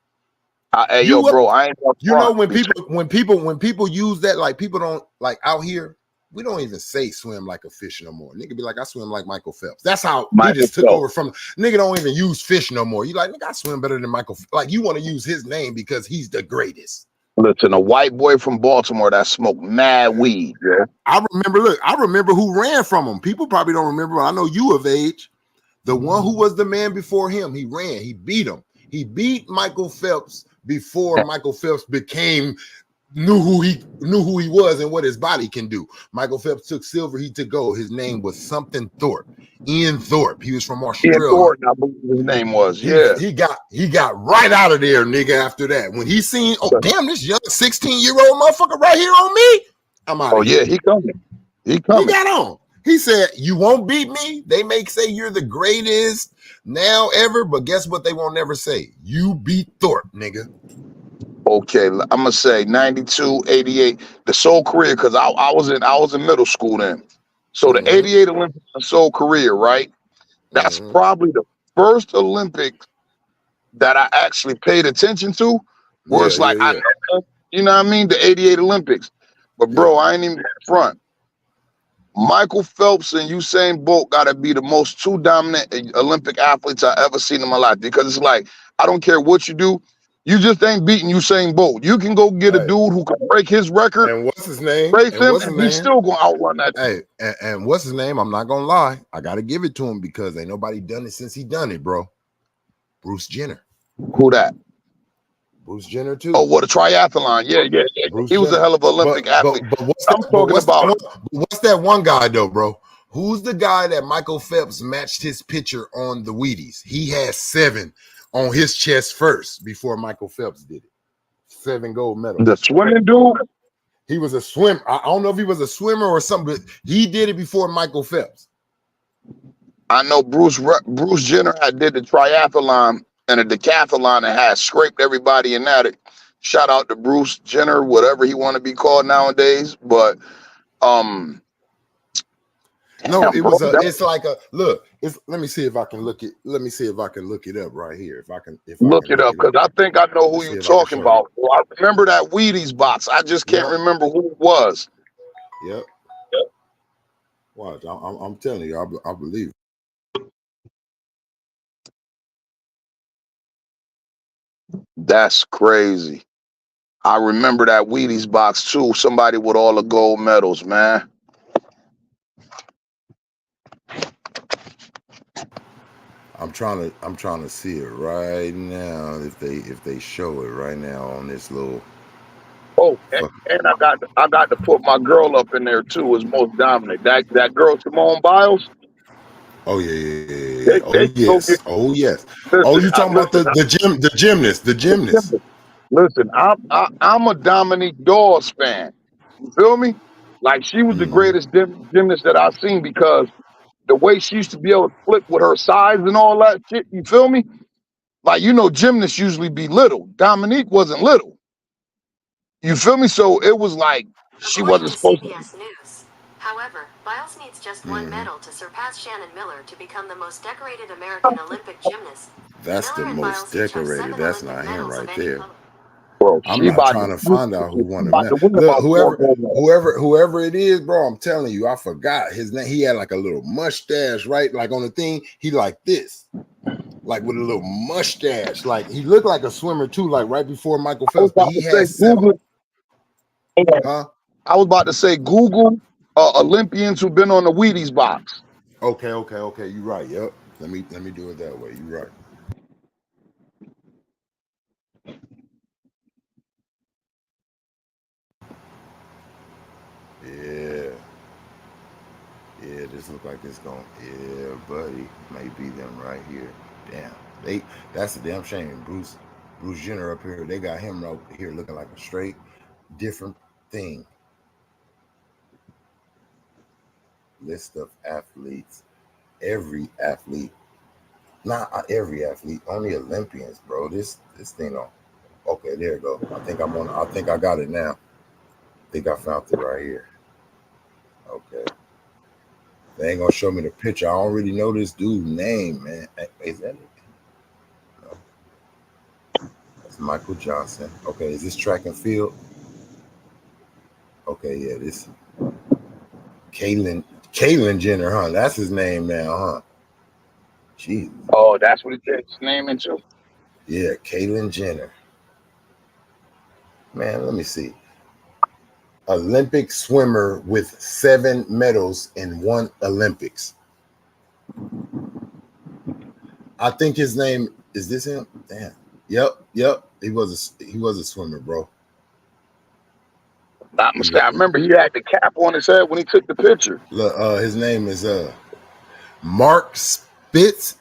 Hey, yo, bro, I ain't. You know, when people use that, like, people don't, like, out here, we don't even say swim like a fish no more. Nigga be like, I swim like Michael Phelps. That's how we just took over from. Nigga don't even use fish no more. You like, nigga, I swim better than Michael. Like, you want to use his name because he's the greatest. Listen, a white boy from Baltimore that smoked mad weed. Yeah, I remember who ran from him. People probably don't remember, but I know you of age. The one who was the man before him, he ran. He beat him. He beat Michael Phelps before Michael Phelps knew who he was and what his body can do. Michael Phelps took silver, he took gold. His name was something Thorpe. Ian Thorpe. He was from Australia. Ian Thorpe, I believe his name was. He got right out of there, nigga, after that. When he seen, oh damn, this young 16-year-old motherfucker right here on me, I'm out of here. Oh yeah, he coming. He got on. He said, you won't beat me. They may say you're the greatest now ever, but guess what they won't never say? You beat Thorpe, nigga. Okay, I'm gonna say 92, 88, the Seoul Korea, because I was in middle school then. So the 88 Olympics in Seoul Korea, right? That's probably the first Olympics that I actually paid attention to. Where it's like, I know, you know what I mean? The 88 Olympics. But bro, I ain't even front. Michael Phelps and Usain Bolt gotta be the most 2 dominant Olympic athletes I ever seen in my life, because it's like, I don't care what you do, you just ain't beating Usain Bolt. You can go get a dude who can break his record. And what's his name? He's still gonna outrun that. Hey, and what's his name? I'm not gonna lie. I gotta give it to him because ain't nobody done it since he done it, bro. Bruce Jenner. Who that? Bruce Jenner too. Oh, what a triathlon. Yeah. He was a hell of an Olympic athlete. But what's that one guy though, bro? Who's the guy that Michael Phelps matched his picture on the Wheaties? He had 7 on his chest first before Michael Phelps did it. 7 gold medals. The swimming dude? He was a swimmer. I don't know if he was a swimmer or something, but he did it before Michael Phelps. I know Bruce Jenner did the triathlon and a decathlon and had scraped everybody in that. Shout out to Bruce Jenner, whatever he want to be called nowadays. But no, it was it's like a look. Let me see if I can look it. Let me see if I can look it up right here. If I can look it up, because I think I know who you're talking about. Well, I remember that Wheaties box. I just can't remember who it was. Yep. Watch, I'm telling you, I believe. That's crazy. I remember that Wheaties box too. Somebody with all the gold medals, man. I'm trying to see it right now. If they show it right now on this little. Oh, and I got to put my girl up in there too as most dominant. That girl Simone Biles. Oh yeah. yeah. Oh They go get. yes. Oh yes. Oh, Listen, you talking about the gymnast, the gymnast. listen. I'm a Dominique Dawes fan. You feel me? Like she was the Mm-hmm. greatest gymnast that I've seen because the way she used to be able to flip with her size and all that shit. You feel me? Like gymnasts usually be little. Dominique wasn't little. You feel me? So it was like she According wasn't to supposed to. CBS News, however, Biles needs just one Mm-hmm. medal to surpass Shannon Miller to become the most decorated American Olympic gymnast. That's the Miller and most Biles each have decorated. 7 That's Olympic not him medals of right any there. color. Bro, I'm she not about trying to find out who won she the about medal. to win Look, about 4 gold medals. whoever it is, bro. I'm telling you, I forgot his name. He had like a little mustache, right? Like on the thing, he like this, like with a little mustache. Like he looked like a swimmer too, like right before Michael I was Phelps. But about he to say had 7, Google. huh? I was about to say Google Olympians who've been on the Wheaties box. Okay. You're right. Yep. Let me do it that way. You're right. Yeah. Yeah, this look like it's going. Yeah, buddy, may be them right here. Damn, that's a damn shame. Bruce Jenner up here. They got him out here looking like a straight different thing. List of athletes. Every athlete, not every athlete, only Olympians, bro. This thing on. Okay, there you go. I think I think I got it now. I think I found it right here. Okay. They ain't gonna show me the picture. I don't really know this dude's name, man. Is that it? That's Michael Johnson. Okay, is this track and field? Okay, yeah, this Caitlyn Jenner, huh? That's his name now, huh? Jeez. Oh, that's what it takes his name into. Yeah, Caitlyn Jenner. Man, let me see. Olympic swimmer with 7 medals in 1 Olympics. I think his name is this him? Damn. Yep. He was a swimmer, bro. Not mistake. I remember he had the cap on his head when he took the picture. Look, his name is Mark Spitz.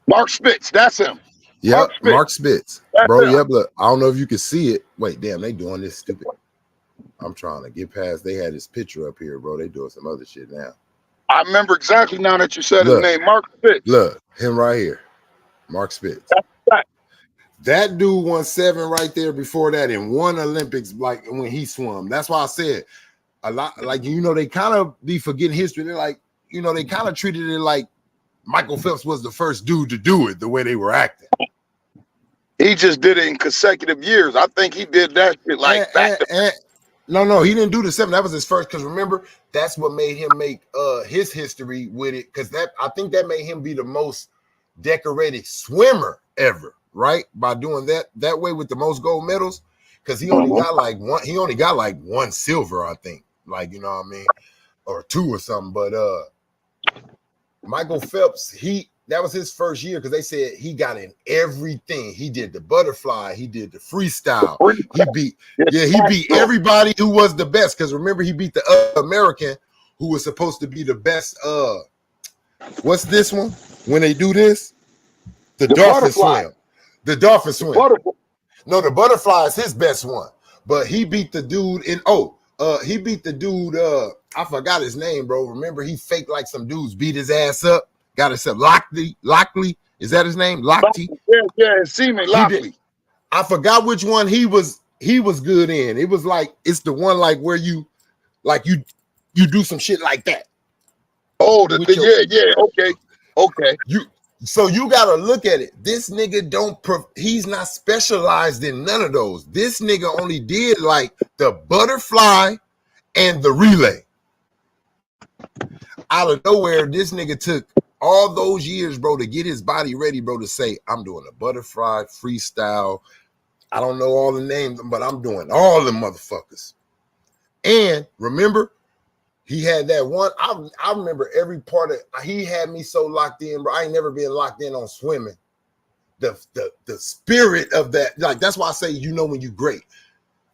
Mark Spitz, that's him. Mark Yep, Spitz, Mark Spitz. that's Bro, him. yep, look. I don't know if you can see it. Wait, damn, they doing this stupid. I'm trying to get past. They had his picture up here, bro. They doing some other shit now. I remember exactly now that you said his Look, name, Mark Spitz. look, him right here. Mark Spitz. That's right. That dude won 7 right there before that in 1 Olympics, like when he swam. That's why I said a lot, like, they kind of be forgetting history. They're like, they kind of treated it like Michael Phelps was the first dude to do it the way they were acting. He just did it in consecutive years. I think he did that shit like back to No, he didn't do the 7. That was his first. Because remember, that's what made him make his history with it. Because I think that made him be the most decorated swimmer ever, right? By doing that way with the most gold medals. Because he only got like one. He only got like 1 silver, I think. Like, you know what I mean, or 2 or something. But Michael Phelps, that was his first year because they said he got in everything. He did the butterfly, he did the freestyle. He beat everybody who was the best. Because remember, he beat the American who was supposed to be the best. What's this one? When they do this, the dolphin butterfly. swim. The dolphin swim. Butterfly. No, the butterfly is his best one. But he beat the dude he beat the dude. I forgot his name, bro. Remember, he faked like some dudes beat his ass up. Got himself Lockley. Is that his name? Lockley? Yeah, Seaman Lockley. I forgot which one he was good in. It was like, it's the one like where you do some shit like that. Oh, okay. So you gotta look at it. This nigga he's not specialized in none of those. This nigga only did like the butterfly and the relay. Out of nowhere, this nigga took all those years, bro, to get his body ready, bro, to say, I'm doing a butterfly freestyle. I don't know all the names, but I'm doing all the motherfuckers. And remember, he had that one. I remember every part of. He had me so locked in, bro. I ain't never been locked in on swimming. The spirit of that, like, that's why I say, when you great,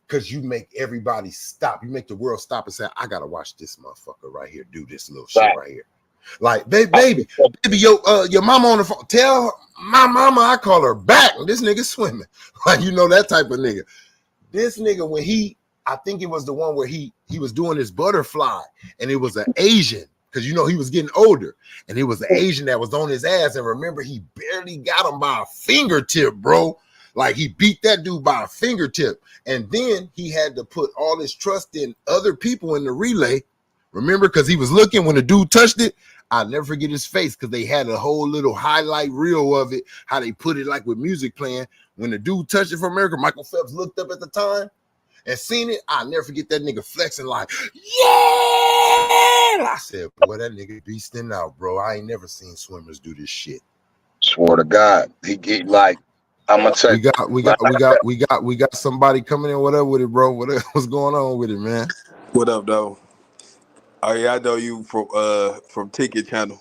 because you make everybody stop. You make the world stop and say, I gotta watch this motherfucker right here do this little shit right here. Like, baby, your mama on the phone. Tell my mama I call her back. This nigga swimming. Like, you know, that type of nigga. This nigga, when I think it was the one where he was doing his butterfly, and it was an Asian, because you know he was getting older, and it was an Asian that was on his ass. And remember, he barely got him by a fingertip, bro. Like, he beat that dude by a fingertip. And then he had to put all his trust in other people in the relay. Remember, because he was looking when the dude touched it. I'll never forget his face, because they had a whole little highlight reel of it, how they put it like with music playing. When the dude touched it for America, Michael Phelps looked up at the time and seen it. I'll never forget that nigga flexing like, yeah! I said, boy, that nigga beasting out, bro. I ain't never seen swimmers do this shit. Swear to God, he get like, I'm gonna tell you. We got somebody coming in. What up with it, bro? What's going on with it, man? What up, though? Oh yeah, I know you from Ticket Channel.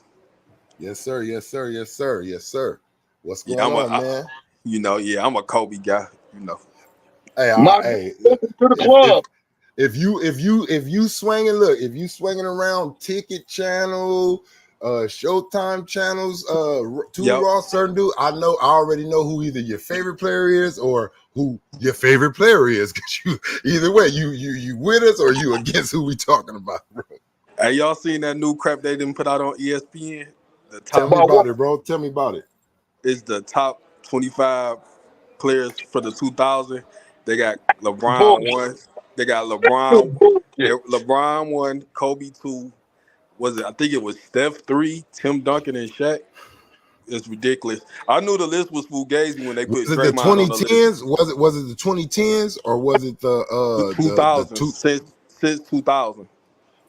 Yes, sir. Yes, sir. Yes, sir. Yes, sir. What's going Yeah, on, man? I'm a Kobe guy. You know. Hey, Hey, welcome to the club. If you swinging, look, if you swinging around Ticket Channel, Showtime channels, Raw, certain dude, I already know who either your favorite player is or who your favorite player is. Cause you either way, you with us or you against who we talking about, bro. Hey, y'all seen that new crap they didn't put out on ESPN? Tell me about it, bro. Tell me about it. It's the top 25 players for the 2000. They got LeBron 1. They got LeBron 1, Kobe 2. I think it was Steph 3, Tim Duncan, and Shaq. It's ridiculous. I knew the list was fugazi when they put Draymond on the list. Was it the 2010s or was it the 2000s? Since 2000.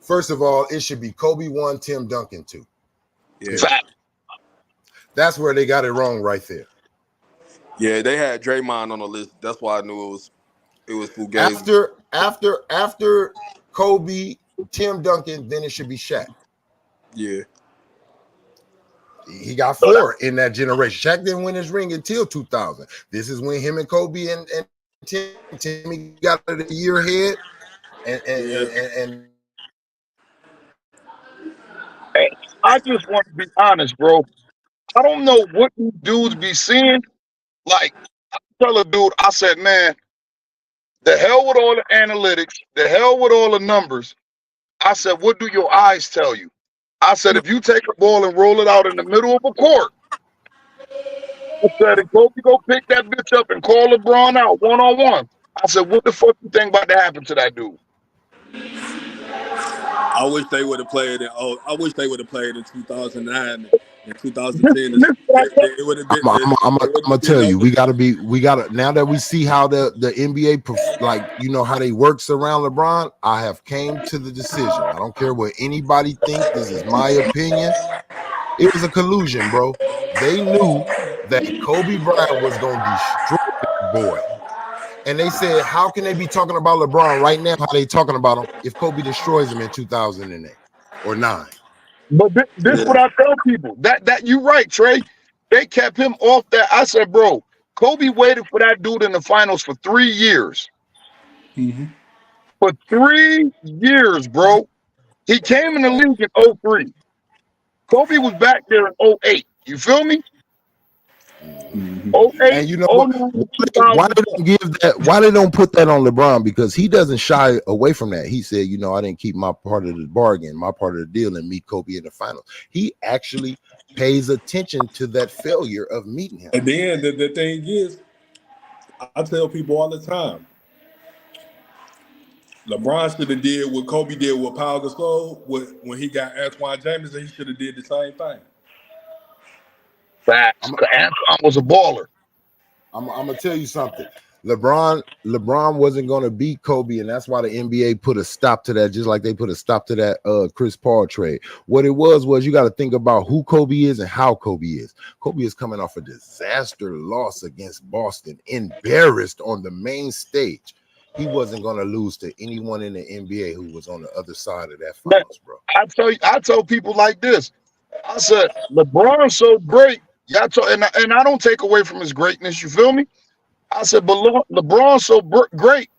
First of all, it should be Kobe 1, Tim Duncan 2. Yeah. That's where they got it wrong right there. Yeah, they had Draymond on the list. That's why I knew it was fugazi. After Kobe, Tim Duncan, then it should be Shaq. Yeah. He got 4 in that generation. Shaq didn't win his ring until 2000. This is when him and Kobe and Timmy got it a year ahead. And I just want to be honest, bro. I don't know what these dudes be seeing. Like, I tell a dude, I said, man, the hell with all the analytics, the hell with all the numbers. I said, what do your eyes tell you? I said, if you take a ball and roll it out in the middle of a court, I said, and go pick that bitch up and call LeBron out one-on-one. I said, what the fuck you think about to happen to that dude? I wish they would have played I wish they would have played in 2009 and 2010. It would have been. I'm gonna tell you, we gotta now that we see how the NBA like, you know, how they works around LeBron. I have came to the decision. I don't care what anybody thinks. This is my opinion. It was a collusion, bro. They knew that Kobe Bryant was gonna destroy that boy. And they said, how can they be talking about LeBron right now? How they talking about him if Kobe destroys him in 2008 or 9? But this is what I tell people. That you right, Trey. They kept him off that. I said, bro, Kobe waited for that dude in the finals for 3 years. Mm-hmm. For 3 years, bro. He came in the league in 2003. Kobe was back there in 2008. You feel me? Mm-hmm. 2008, and you know why they don't put that on LeBron, because he doesn't shy away from that. He said, you know, I didn't keep my part of the bargain, my part of the deal, and meet Kobe in the finals. He actually pays attention to that failure of meeting him. And then the thing is, I tell people all the time, LeBron should have did what Kobe did with Pau Gasol when he got Antoine Jameson. He should have did the same thing. Facts. Antoine was a baller. I'm gonna tell you something. LeBron wasn't gonna beat Kobe, and that's why the NBA put a stop to that, just like they put a stop to that Chris Paul trade. What it was you got to think about who Kobe is and how Kobe is. Kobe is coming off a disaster loss against Boston, embarrassed on the main stage. He wasn't gonna lose to anyone in the NBA who was on the other side of that finals, bro. I tell people like this. I said, LeBron's so great. Yeah, and I don't take away from his greatness. You feel me? I said, but LeBron's so great.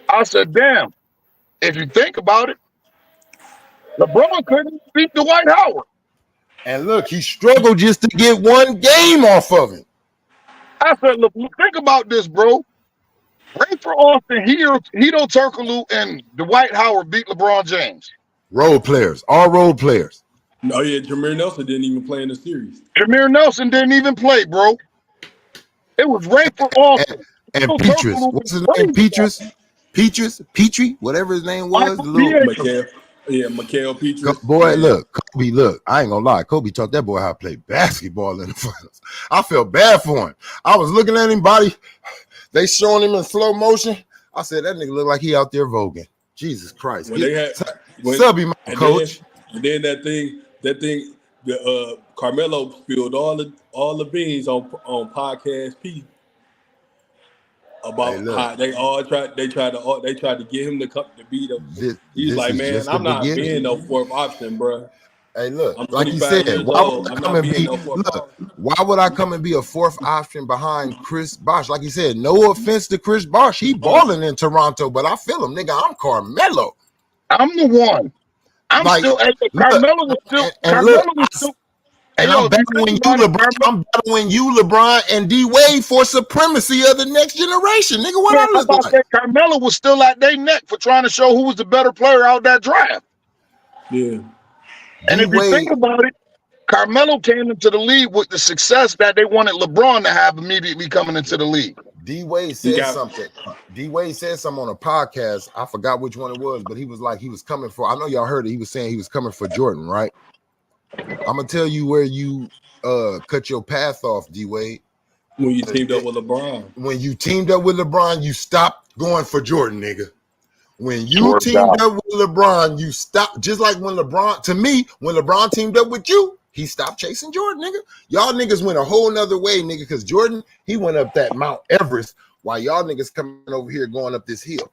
I said, damn. If you think about it, LeBron couldn't beat Dwight Howard. And look, he struggled just to get one game off of him. I said, look, think about this, bro. Rafer Austin, Hito Turkoglu, and Dwight Howard beat LeBron James. Role players, all role players. Oh yeah, Jameer Nelson didn't even play in the series. Jameer Nelson didn't even play, bro. It was Rafer Austin. And Petrus. What's his name? Petrie, whatever his name was. The little Mikael Petrus. Boy, look, Kobe, look, I ain't gonna lie. Kobe taught that boy how to play basketball in the finals. I felt bad for him. I was looking at him, they showing him in slow motion. I said, that nigga look like he out there voguing. Jesus Christ. Subby, my coach. Then that thing, Carmelo spilled all the beans on Podcast P about how they tried to get him to beat him. He's like, man, I'm not being no fourth option, bro. Hey, look, like you said, why would I come and be a fourth option behind Chris Bosh? Like you said, no offense to Chris Bosh, he balling in Toronto, but I feel him, nigga. I'm Carmelo. I'm the one. I'm like, still. Carmelo was still. Carmelo was still. And I'm battling you, LeBron, and D Wade for supremacy of the next generation, nigga. What I look like? That Carmelo was still at their neck for trying to show who was the better player out that draft. Yeah. And if you think about it, Carmelo came into the league with the success that they wanted LeBron to have immediately coming into the league. D Wade said something. D Wade said something on a podcast. I forgot which one it was, but he was like, he was coming for. I know y'all heard it. He was saying he was coming for Jordan, right? I'm gonna tell you where you cut your path off, D Wade. When you teamed up with LeBron. When you teamed up with LeBron, you stopped going for Jordan, nigga. When you teamed up with LeBron, you stopped. Just like when LeBron, to me, when LeBron teamed up with you, he stopped chasing Jordan, nigga. Y'all niggas went a whole nother way, nigga, because Jordan, he went up that Mount Everest while y'all niggas coming over here going up this hill.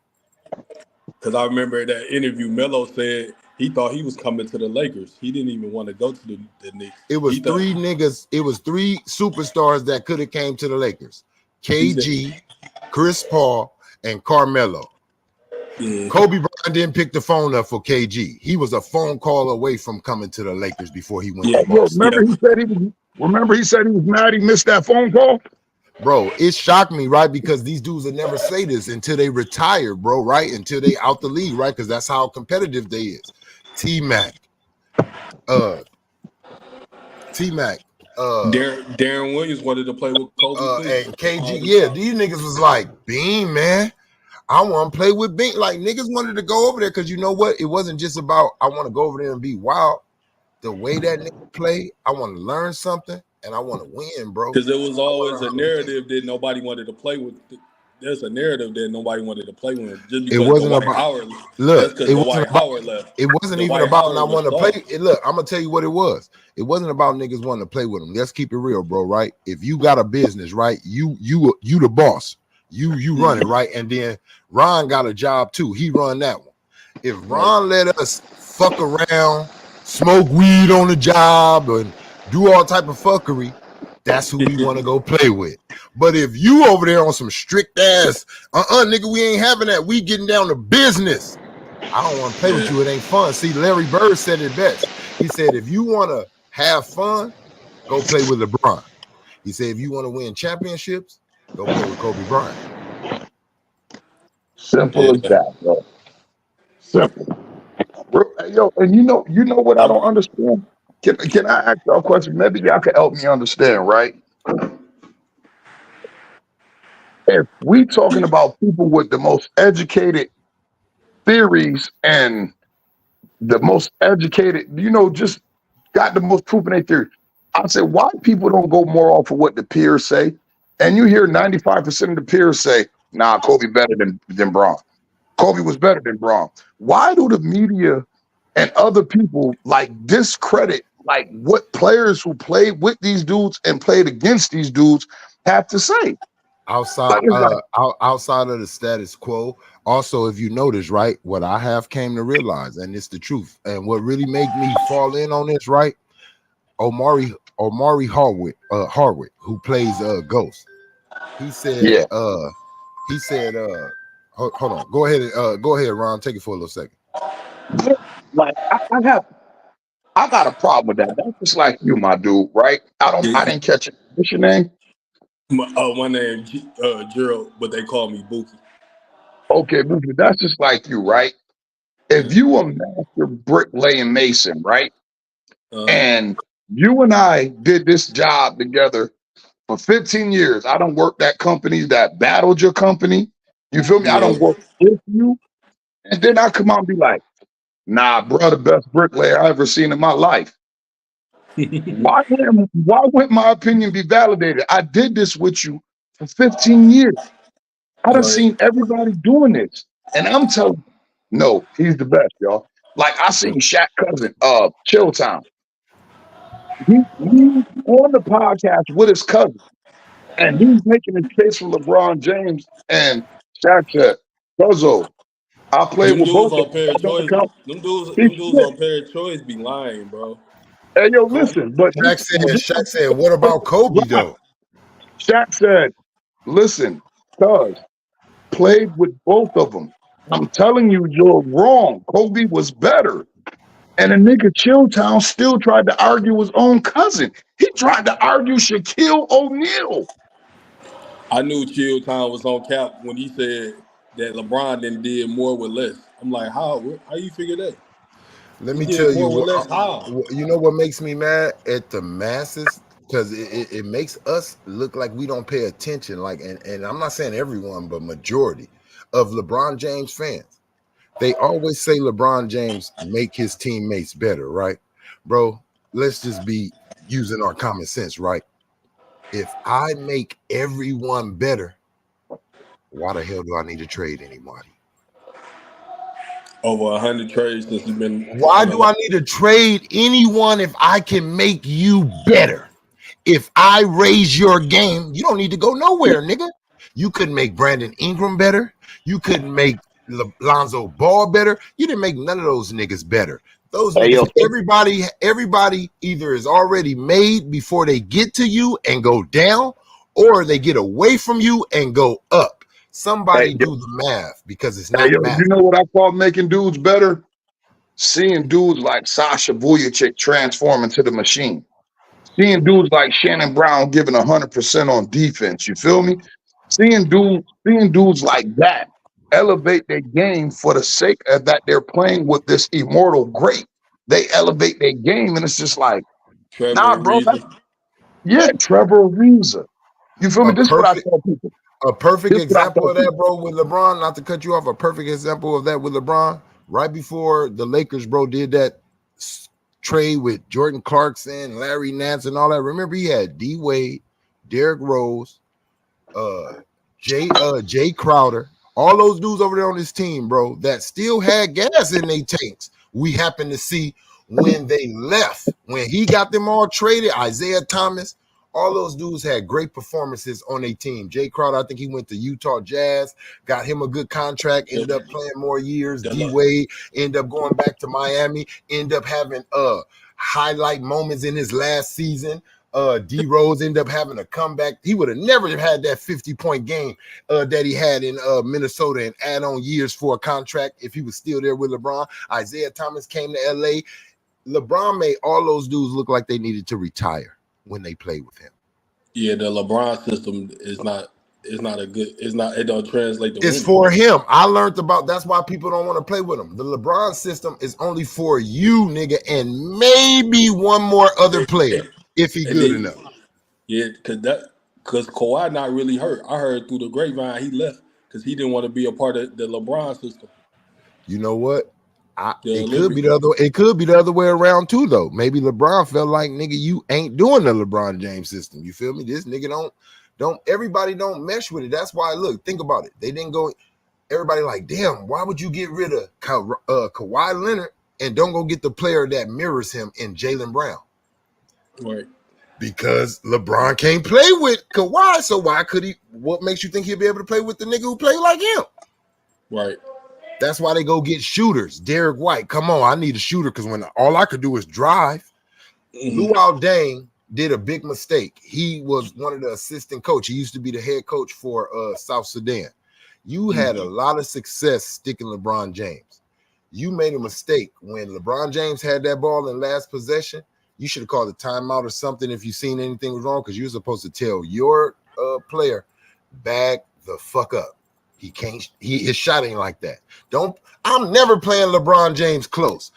Because I remember that interview, Melo said he thought he was coming to the Lakers. He didn't even want to go to the Knicks. It was three niggas. It was three superstars that could have came to the Lakers. KG, Chris Paul, and Carmelo. Yeah. Kobe Bryant didn't pick the phone up for KG. He was a phone call away from coming to the Lakers before he went. Remember he said he was mad he missed that phone call? Bro, it shocked me, right? Because these dudes would never say this until they retire, bro, right? Until they out the league, right? Because that's how competitive they is. T-Mac. Darren Williams wanted to play with Kobe. And KG, yeah, these niggas was like, Bean, man. I want to play with Bean. Like, niggas wanted to go over there because you know what? It wasn't just about I want to go over there and be wild. The way that nigga play, I want to learn something and I want to win, bro. Because there was always a narrative that nobody wanted to play with. There's a narrative that nobody wanted to play with. Just because it wasn't about Howard. Look, it wasn't about Howard left. It wasn't even about not wanting to play. Look, I'm gonna tell you what it was. It wasn't about niggas wanting to play with them. Let's keep it real, bro. Right? If you got a business, right? You the boss. You run it, right? And then Ron got a job too. He run that one. If Ron let us fuck around, smoke weed on the job, and do all type of fuckery, that's who we want to go play with. But if you over there on some strict ass, nigga, we ain't having that. We getting down to business. I don't want to play with you. It ain't fun. See, Larry Bird said it best. He said, if you want to have fun, go play with LeBron. He said, if you want to win championships, go play with Kobe Bryant. Simple as that, bro. Simple. Yo, and you know what I don't understand? Can I ask y'all a question? Maybe y'all can help me understand, right? If we talking about people with the most educated theories and the most educated, just got the most proof in their theory, I say, why people don't go more off of what the peers say? And you hear 95% of the peers say, nah, Kobe better than Bron. Kobe was better than Bron. Why do the media and other people discredit what players who played with these dudes and played against these dudes have to say? Outside of the status quo. Also, if you notice, right, what I have came to realize, and it's the truth, and what really made me fall in on this, right? Omari Hardwick, who plays Ghost. He said, hold on, go ahead, Ron, take it for a little second. I got a problem with that. That's just like you, my dude, right? I didn't catch it. What's your name? My name Gerald, but they call me Buki. Okay, Buki, that's just like you, right? If Yeah. you a master bricklaying mason, right? Uh, And you and I did this job together for 15 years. I don't work that company that battled your company. You feel me? I don't yeah. work with you. And then I come out and be like, nah, bro, the best bricklayer I ever seen in my life. Why wouldn't my opinion be validated? I did this with you for 15 years. I done Right. seen everybody doing this. And I'm telling you, no, he's the best, y'all. Like I seen Shaq cousin, Chilltown. He on the podcast with his cousin, and he's making a case for LeBron James. And Shaq said, Cuzzo, I played Them with dudes both of on them. That Pair don't Choice. count. He Them dudes said, on Pair Choice be lying, bro. hey, yo, Kobe. listen, but Shaq said, what about Kobe right. though? Shaq said, listen, cuz played with both of them. I'm telling you, you're wrong. Kobe was better. And a nigga Chilltown still tried to argue his own cousin. He tried to argue Shaquille O'Neal. I knew Chill Town was on cap when he said that LeBron then did more with less. I'm like, how? How you figure that? Let He me did tell you more with what. less. How? You know what makes me mad at the masses, because it makes us look like we don't pay attention. Like, and I'm not saying everyone, but majority of LeBron James fans, they always say LeBron James make his teammates better, right, bro? Let's just be using our common sense, right? If I make everyone better, why the hell do I need to trade anybody? Over 100 trades since he's been Why in the do league. I need to trade anyone if I can make you better? If I raise your game, you don't need to go nowhere, nigga. You couldn't make Brandon Ingram better. You couldn't make Lonzo Ball better. You didn't make none of those niggas better. Those Hey, niggas, yo, everybody either is already made before they get to you and go down, or they get away from you and go up. hey, Somebody yo, do the math, because it's hey, not yo, math. you know what I call making dudes better? Seeing dudes like Sasha Vujacic transform into the machine. Seeing dudes like Shannon Brown giving 100% on defense. You feel me? Seeing dudes like that elevate their game for the sake of that they're playing with this immortal great. They elevate their game, and it's just like, nah, Trevor bro. Ariza. Yeah, Trevor Ariza. You feel me? A This is what I perfect tell people. A perfect This is what I example tell of that, people. bro, with LeBron, not to cut you off, a perfect example of that with LeBron, right before the Lakers, bro, did that trade with Jordan Clarkson, Larry Nance, and all that. Remember, he had D Wade, Derrick Rose, uh, Jay Crowder, all those dudes over there on his team, bro, that still had gas in their tanks. We happened to see when they left, when he got them all traded, Isaiah Thomas. All those dudes had great performances on their team. Jay Crowder, I think he went to Utah Jazz, got him a good contract, ended up playing more years. D The, Wade ended up going back to Miami, ended up having highlight moments in his last season. D Rose ended up having a comeback. He would have never had that 50-point game that he had in Minnesota and add on years for a contract if he was still there with LeBron. Isaiah Thomas came to LA. LeBron made all those dudes look like they needed to retire when they played with him. yeah, the LeBron system is not. It's not a good. It's not. It don't translate to It's winning. for him. I learned about that's why people don't want to play with him. The LeBron system is only for you, nigga, and maybe one more other player if he And good then, enough. yeah, because Kawhi not really hurt. I heard through the grapevine he left because he didn't want to be a part of the LeBron system, You know what? the It could Olympic be the other. system. It could be the other way around too, though. Maybe LeBron felt like, nigga, you ain't doing the LeBron James system. You feel me? This nigga don't. Everybody don't mesh with it. That's why. Look, think about it. They didn't go. Everybody like, damn. Why would you get rid of Kawhi Leonard and don't go get the player that mirrors him in Jaylen Brown? Right. Because LeBron can't play with Kawhi, so why could he? What makes you think he'll be able to play with the nigga who play like him? Right. That's why they go get shooters. Derek White, come on, I need a shooter because when all I could do is drive. Mm-hmm. Luol Deng did a big mistake. He was one of the assistant coach. He used to be the head coach for South Sudan. You had a lot of success sticking LeBron James. you made a mistake when LeBron James had that ball in last possession. You should have called a timeout or something if you seen anything was wrong, because you were supposed to tell your player, bag the fuck up. He can't. His shot ain't like that. I'm never playing LeBron James close.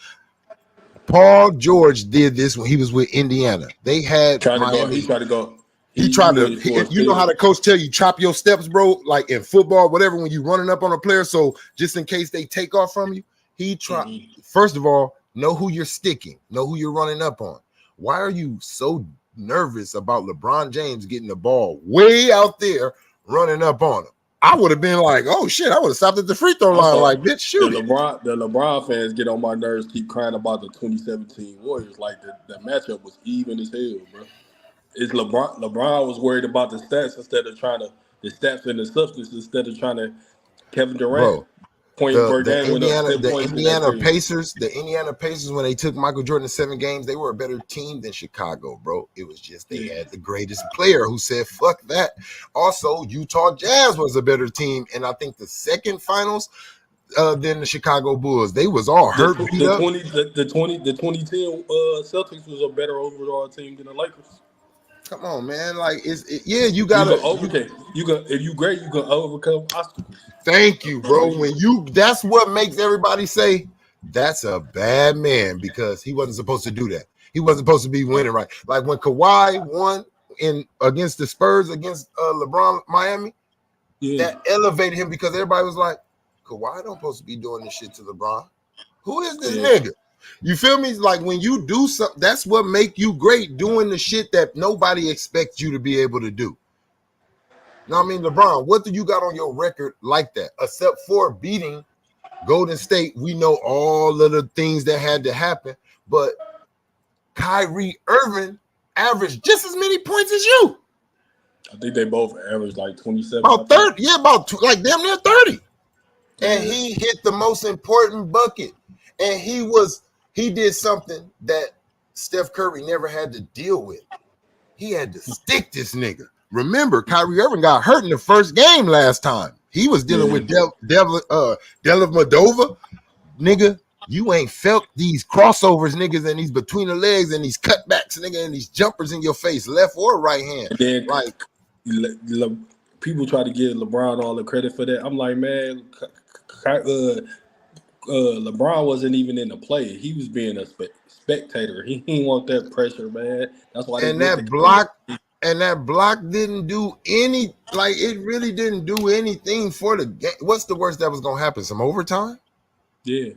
Paul George did this when he was with Indiana. They had Miami. He tried to go. He tried to. You know how the coach tell you chop your steps, bro? Like in football, whatever. When you running up on a player, so just in case they take off from you, he tried. Mm-hmm. First of all, know who you're sticking. Know who you're running up on. Why are you so nervous about LeBron James getting the ball way out there running up on him? I would have been like, oh shit, I would have stopped at the free throw line, like, bitch, shoot it. The LeBron fans get on my nerves, keep crying about the 2017 Warriors. Like the matchup was even as hell, bro. It's LeBron was worried about the stats the stats and the substance instead of trying to Kevin Durant. Bro, the Indiana Pacers, when they took Michael Jordan to 7 games, they were a better team than Chicago, bro. It was just they had the greatest player who said, fuck that. Also, Utah Jazz was a better team, and I think the second finals than the Chicago Bulls. They was all hurt, beat up. The 2010 Celtics was a better overall team than the Lakers. Come on, man. Like, you gotta if you great, you can overcome obstacles. Thank you, bro. That's what makes everybody say that's a bad man, because he wasn't supposed to do that. He wasn't supposed to be winning, right? Like when Kawhi won against the Spurs against LeBron Miami, that elevated him, because everybody was like, Kawhi don't supposed to be doing this shit to LeBron. Who is this nigga? You feel me? Like when you do something, that's what make you great, doing the shit that nobody expects you to be able to do. You know what I mean? LeBron, what do you got on your record like that? Except for beating Golden State, we know all of the things that had to happen, but Kyrie Irving averaged just as many points as you. I think they both averaged like 27. About 30, like damn near 30. And he hit the most important bucket. And he did something that Steph Curry never had to deal with. He had to stick this nigga. Remember, Kyrie Irving got hurt in the first game last time. He was dealing with Devil Moldova. Nigga, you ain't felt these crossovers, niggas, and these between the legs and these cutbacks, nigga, and these jumpers in your face, left or right hand. And then, like, people try to give LeBron all the credit for that. I'm like, man, LeBron wasn't even in the play. He was being a spectator. He didn't want that pressure, man. That's why. And that block didn't do any. Like, it really didn't do anything for the game. What's the worst that was gonna happen? Some overtime? Yeah.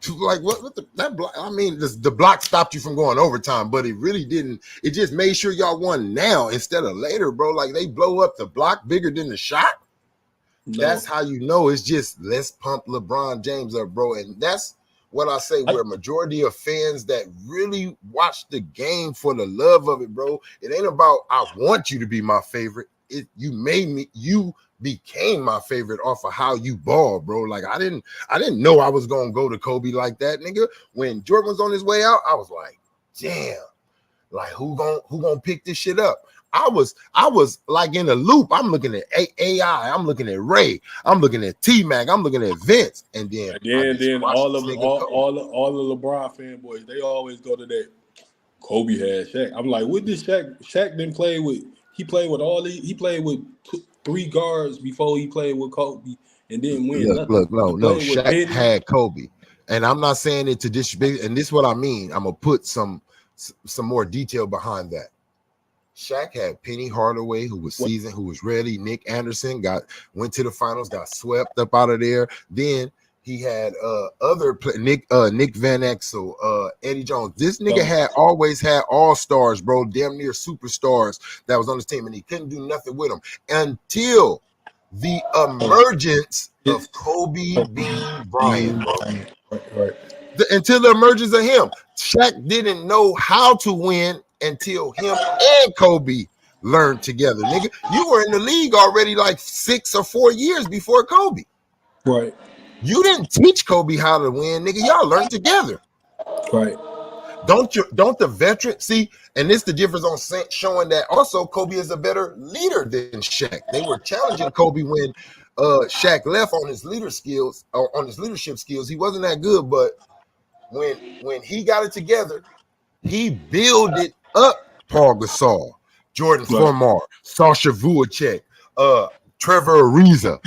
Like what that block? I mean, the block stopped you from going overtime, but it really didn't. It just made sure y'all won now instead of later, bro. Like they blow up the block bigger than the shot. No. That's how you know it's just let's pump LeBron James up, bro. And that's what I say. We're a majority of fans that really watch the game for the love of it, bro. It ain't about I want you to be my favorite. You became my favorite off of how you ball, bro. Like I didn't know I was gonna go to Kobe like that, nigga. When Jordan was on his way out, I was like, damn, like who gonna pick this shit up? I was like in a loop. I'm looking at AI, I'm looking at Ray, I'm looking at T-Mac, I'm looking at Vince, and then all the LeBron fanboys, they always go to that Kobe had Shaq. I'm like, what did Shaq didn't play with? He played with he played with 3 guards before he played with Kobe and didn't win. Look, no, Shaq had Kobe. And I'm not saying it to disrespect, and this is what I mean. I'm gonna put some more detail behind that. Shaq had Penny Hardaway, who was seasoned, who was ready. Nick Anderson went to the finals, got swept up out of there. Then he had Nick Van Exel, Eddie Jones. This nigga always had all-stars, bro, damn near superstars that was on his team, and he couldn't do nothing with them until the emergence of Kobe Bean Bryant, bro. Right. Until the emergence of him. Shaq didn't know how to win until him and Kobe learned together, nigga. You were in the league already like 6 or 4 years before Kobe. Right. You didn't teach Kobe how to win, nigga. Y'all learned together. Right. Don't the veteran see? And this the difference on showing that also Kobe is a better leader than Shaq. They were challenging Kobe when Shaq left on his leadership skills. He wasn't that good, but when he got it together, he builded up Paul Gasol, Jordan Formar, Sasha Vuacek, Trevor Ariza,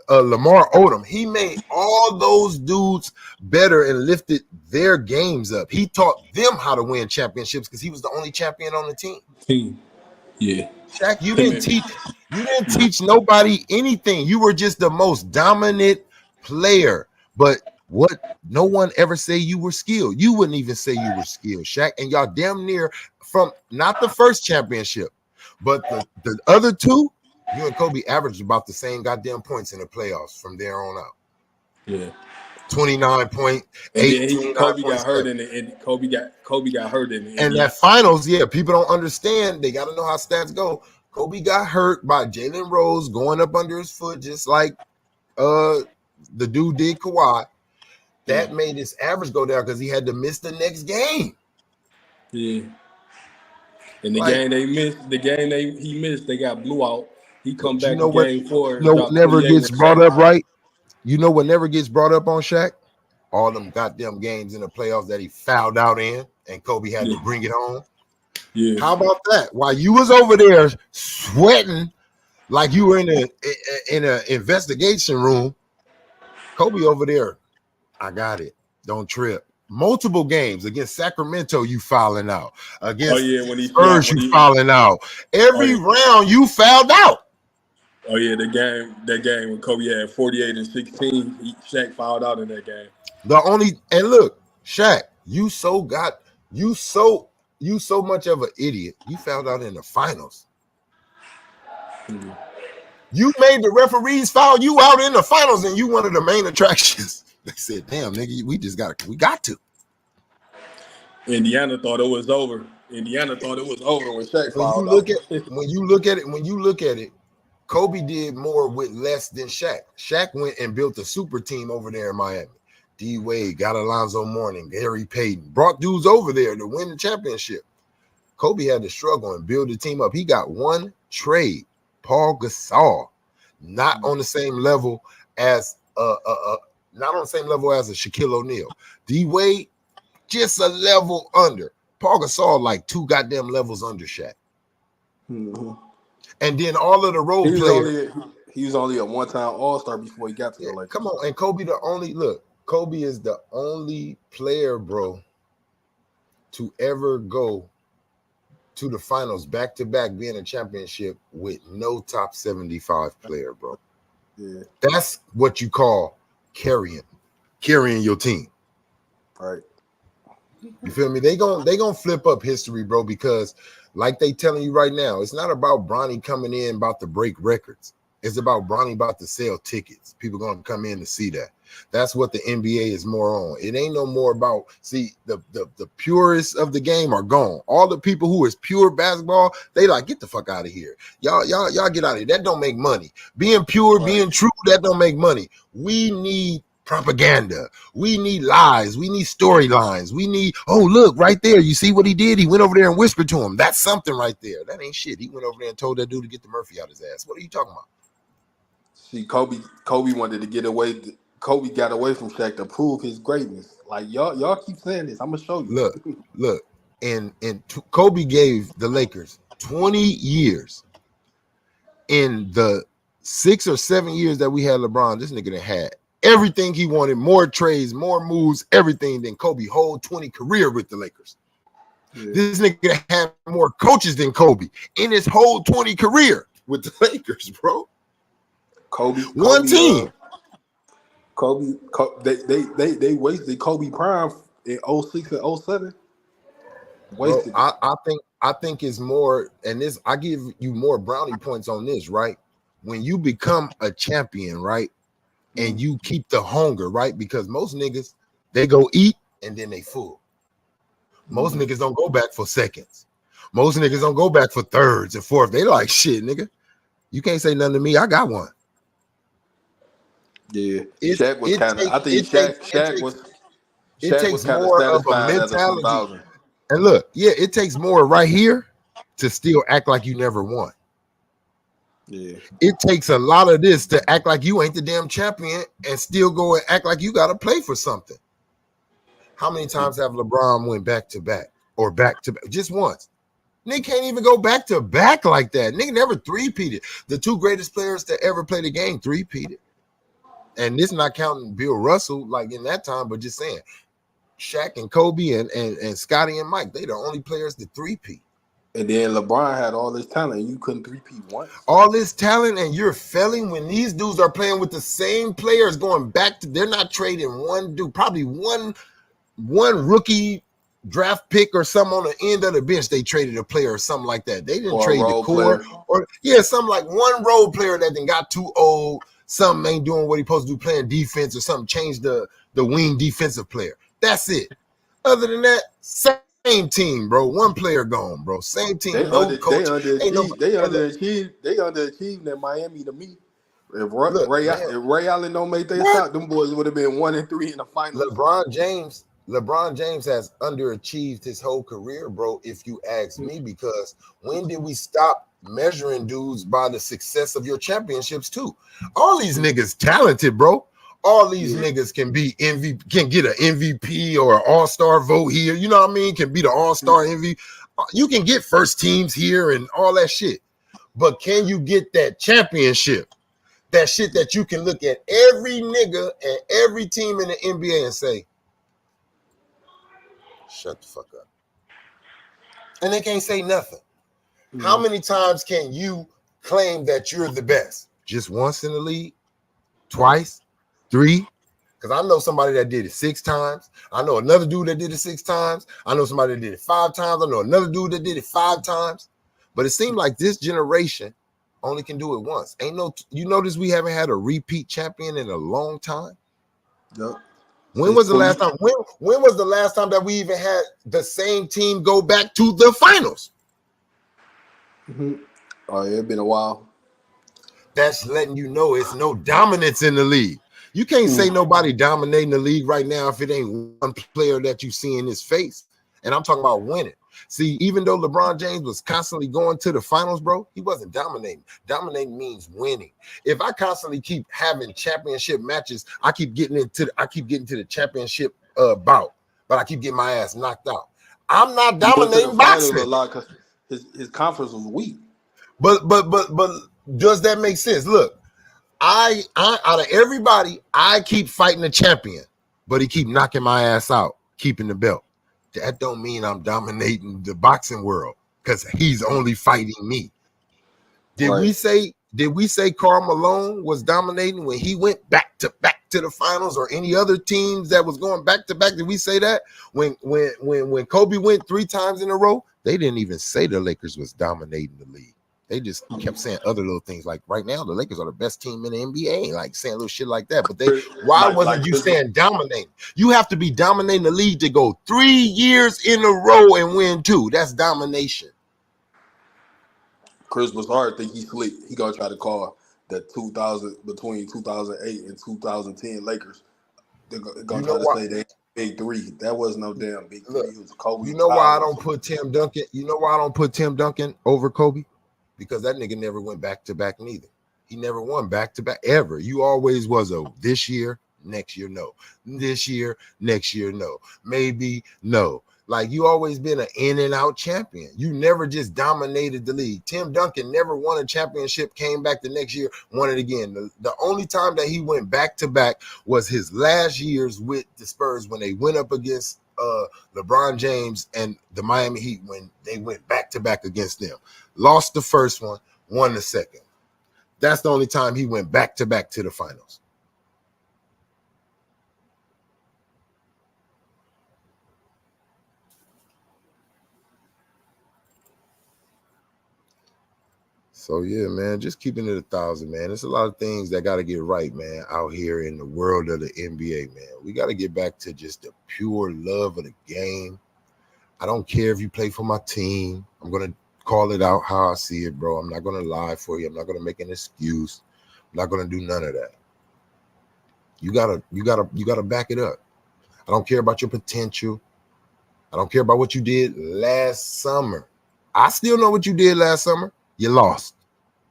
Lamar Odom. He made all those dudes better and lifted their games up. He taught them how to win championships because he was the only champion on the team. Yeah. Shaq, you didn't teach nobody anything. You were just the most dominant player. But what no one ever say you were skilled. You wouldn't even say you were skilled, Shaq. And y'all damn near from not the first championship, but the other two, you and Kobe averaged about the same goddamn points in the playoffs from there on out. Yeah. 29 point, 18. Kobe got hurt in the end. Kobe got hurt in the end. And that finals, people don't understand. They got to know how stats go. Kobe got hurt by Jaylen Rose going up under his foot, just like the dude did Kawhi. That made his average go down because he had to miss the next game. Yeah. And the game he missed, they got blew out. He come back in game 4. Never gets brought up, right? You know what never gets brought up on Shaq? All them goddamn games in the playoffs that he fouled out in, and Kobe had to bring it home. Yeah. How about that? While you was over there sweating like you were in an investigation room, Kobe over there, I got it. Don't trip. Multiple games against Sacramento, you fouling out. Against Spurs, you fouling out. Every round you fouled out. Oh yeah, that game when Kobe had 48 and 16, Shaq fouled out in that game. Look, Shaq, you so much of an idiot. You fouled out in the finals. Mm-hmm. You made the referees foul you out in the finals, and you one of the main attractions. They said, "Damn, nigga, we got to." Indiana thought it was over. When Shaq fouled out. When you look at it, Kobe did more with less than Shaq. Shaq went and built a super team over there in Miami. D Wade got Alonzo Mourning, Gary Payton, brought dudes over there to win the championship. Kobe had to struggle and build the team up. He got one trade, Paul Gasol, not on the same level as a Shaquille O'Neal. D Wade, just a level under. Paul Gasol, like 2 goddamn levels under Shaq. Mm-hmm. And then all of the role players. He was only a one-time All-Star before he got to the Lakers. Come on, and Kobe Kobe is the only player, bro, to ever go to the finals back-to-back, being a championship with no top 75 player, bro. Yeah. That's what you call carrying your team. Right. You feel me? They gonna flip up history, bro, because like they telling you right now, it's not about Bronny coming in about to break records. It's about Bronny about to sell tickets. People gonna come in to see that. That's what the NBA is more on. It ain't no more about, the purists of the game are gone. All the people who is pure basketball, they like, get the fuck out of here. Y'all get out of here. That don't make money. Being pure, being true, that don't make money. We need propaganda. We need lies. We need storylines. We need, oh, look, right there. You see what he did? He went over there and whispered to him. That's something right there. That ain't shit. He went over there and told that dude to get the Murphy out his ass. What are you talking about? See, Kobe wanted to get away. Kobe got away from Shaq to prove his greatness. Like y'all keep saying this. I'm gonna show you. Look. And Kobe gave the Lakers 20 years. In the 6 or 7 years that we had LeBron, this nigga that had everything he wanted, more trades, more moves, everything than Kobe whole 20 career with the Lakers. Yeah. This nigga had more coaches than Kobe in his whole 20 career with the Lakers, bro. Kobe team. They wasted Kobe prime in 06 and 07. Wasted. Bro, I think it's more, and this I give you more brownie points on this, right? When you become a champion, right? And you keep the hunger, right? Because most niggas, they go eat and then they full. Most niggas don't go back for seconds. Most niggas don't go back for thirds and fourths. They like, shit, nigga. You can't say nothing to me. I got one. Yeah, Shaq was kind of. I think Shaq was. It takes more of a mentality. And look, it takes more right here to still act like you never won. Yeah. It takes a lot of this to act like you ain't the damn champion and still go and act like you got to play for something. How many times have LeBron went back to back or back to back? Just once. Nigga can't even go back to back like that. Nigga never three-peated. The two greatest players to ever play the game three-peated. And this not counting Bill Russell like in that time, but just saying Shaq and Kobe and Scotty and Mike, they the only players to three-peat. And then LeBron had all this talent. You couldn't three-peat once. All this talent, and you're failing when these dudes are playing with the same players going back to. They're not trading one dude, probably one rookie draft pick or something on the end of the bench. They traded a player or something like that. They didn't trade the core or something like one role player that then got too old. Something ain't doing what he's supposed to do, playing defense or something. Change the wing defensive player. That's it. Other than that, same team, bro. One player gone, bro. Same team. They no coach. They underachieved at Miami to me. If Ray Allen don't make their shot, them boys would have been 1-3 in the finals. LeBron James has underachieved his whole career, bro, if you ask me, because when did we stop measuring dudes by the success of your championships too? All these niggas talented, bro. All these niggas can be MVP, can get an MVP or an all-star vote here. You know what I mean? Can be the all-star MVP. You can get first teams here and all that shit. But can you get that championship? That shit that you can look at every nigga and every team in the NBA and say, shut the fuck up. And they can't say nothing. Mm-hmm. How many times can you claim that you're the best? Just once in the league? Twice? 3? Because I know somebody that did it 6 times. I know another dude that did it 6 times. I know somebody that did it 5 times. I know another dude that did it 5 times. But it seemed like this generation only can do it once. You notice we haven't had a repeat champion in a long time? Yep. When was the last time? When was the last time that we even had the same team go back to the finals? Mm-hmm. Oh, yeah, it's been a while. That's letting you know it's no dominance in the league. You can't say nobody dominating the league right now if it ain't one player that you see in his face. And I'm talking about winning. See, even though LeBron James was constantly going to the finals, bro, he wasn't dominating. Dominating means winning. If I constantly keep having championship matches, I keep getting into the championship bout, but I keep getting my ass knocked out. I'm not dominating boxing a lot because his conference was weak. But does that make sense? Look, I out of everybody, I keep fighting the champion, but he keep knocking my ass out, keeping the belt. That don't mean I'm dominating the boxing world because he's only fighting me. Did we say Karl Malone was dominating when he went back to the finals, or any other teams that was going back to back? Did we say that when Kobe went 3 times in a row? They didn't even say the Lakers was dominating the league. They just kept saying other little things like, right now the Lakers are the best team in the NBA, like saying little shit like that. But why wasn't you saying dominating? You have to be dominating the league to go 3 years in a row and win 2. That's domination. Chris Broussard think he's slick. He gonna try to call the between 2008 and 2010 Lakers. They're gonna try to say they big 3. That was no damn big 3. It was Kobe. You know why I don't put Tim Duncan? You know why I don't put Tim Duncan over Kobe? Because that nigga never went back to back neither. He never won back to back ever. You always was a this year, next year, no. This year, next year, no. Maybe, no. Like, you always been an in and out champion. You never just dominated the league. Tim Duncan never won a championship, came back the next year, won it again. The only time that he went back to back was his last years with the Spurs when they went up against LeBron James and the Miami Heat, when they went back to back against them. Lost the first one, won the second. That's the only time he went back to back to the finals. So yeah, man, just keeping it 1,000, man. There's a lot of things that got to get right, man, out here in the world of the NBA, man. We got to get back to just the pure love of the game. I don't care if you play for my team. I'm gonna call it out how I see it, bro. I'm not gonna lie for you. I'm not gonna make an excuse. I'm not gonna do none of that. You gotta back it up. I don't care about your potential. I don't care about what you did last summer. I still know what you did last summer. You lost.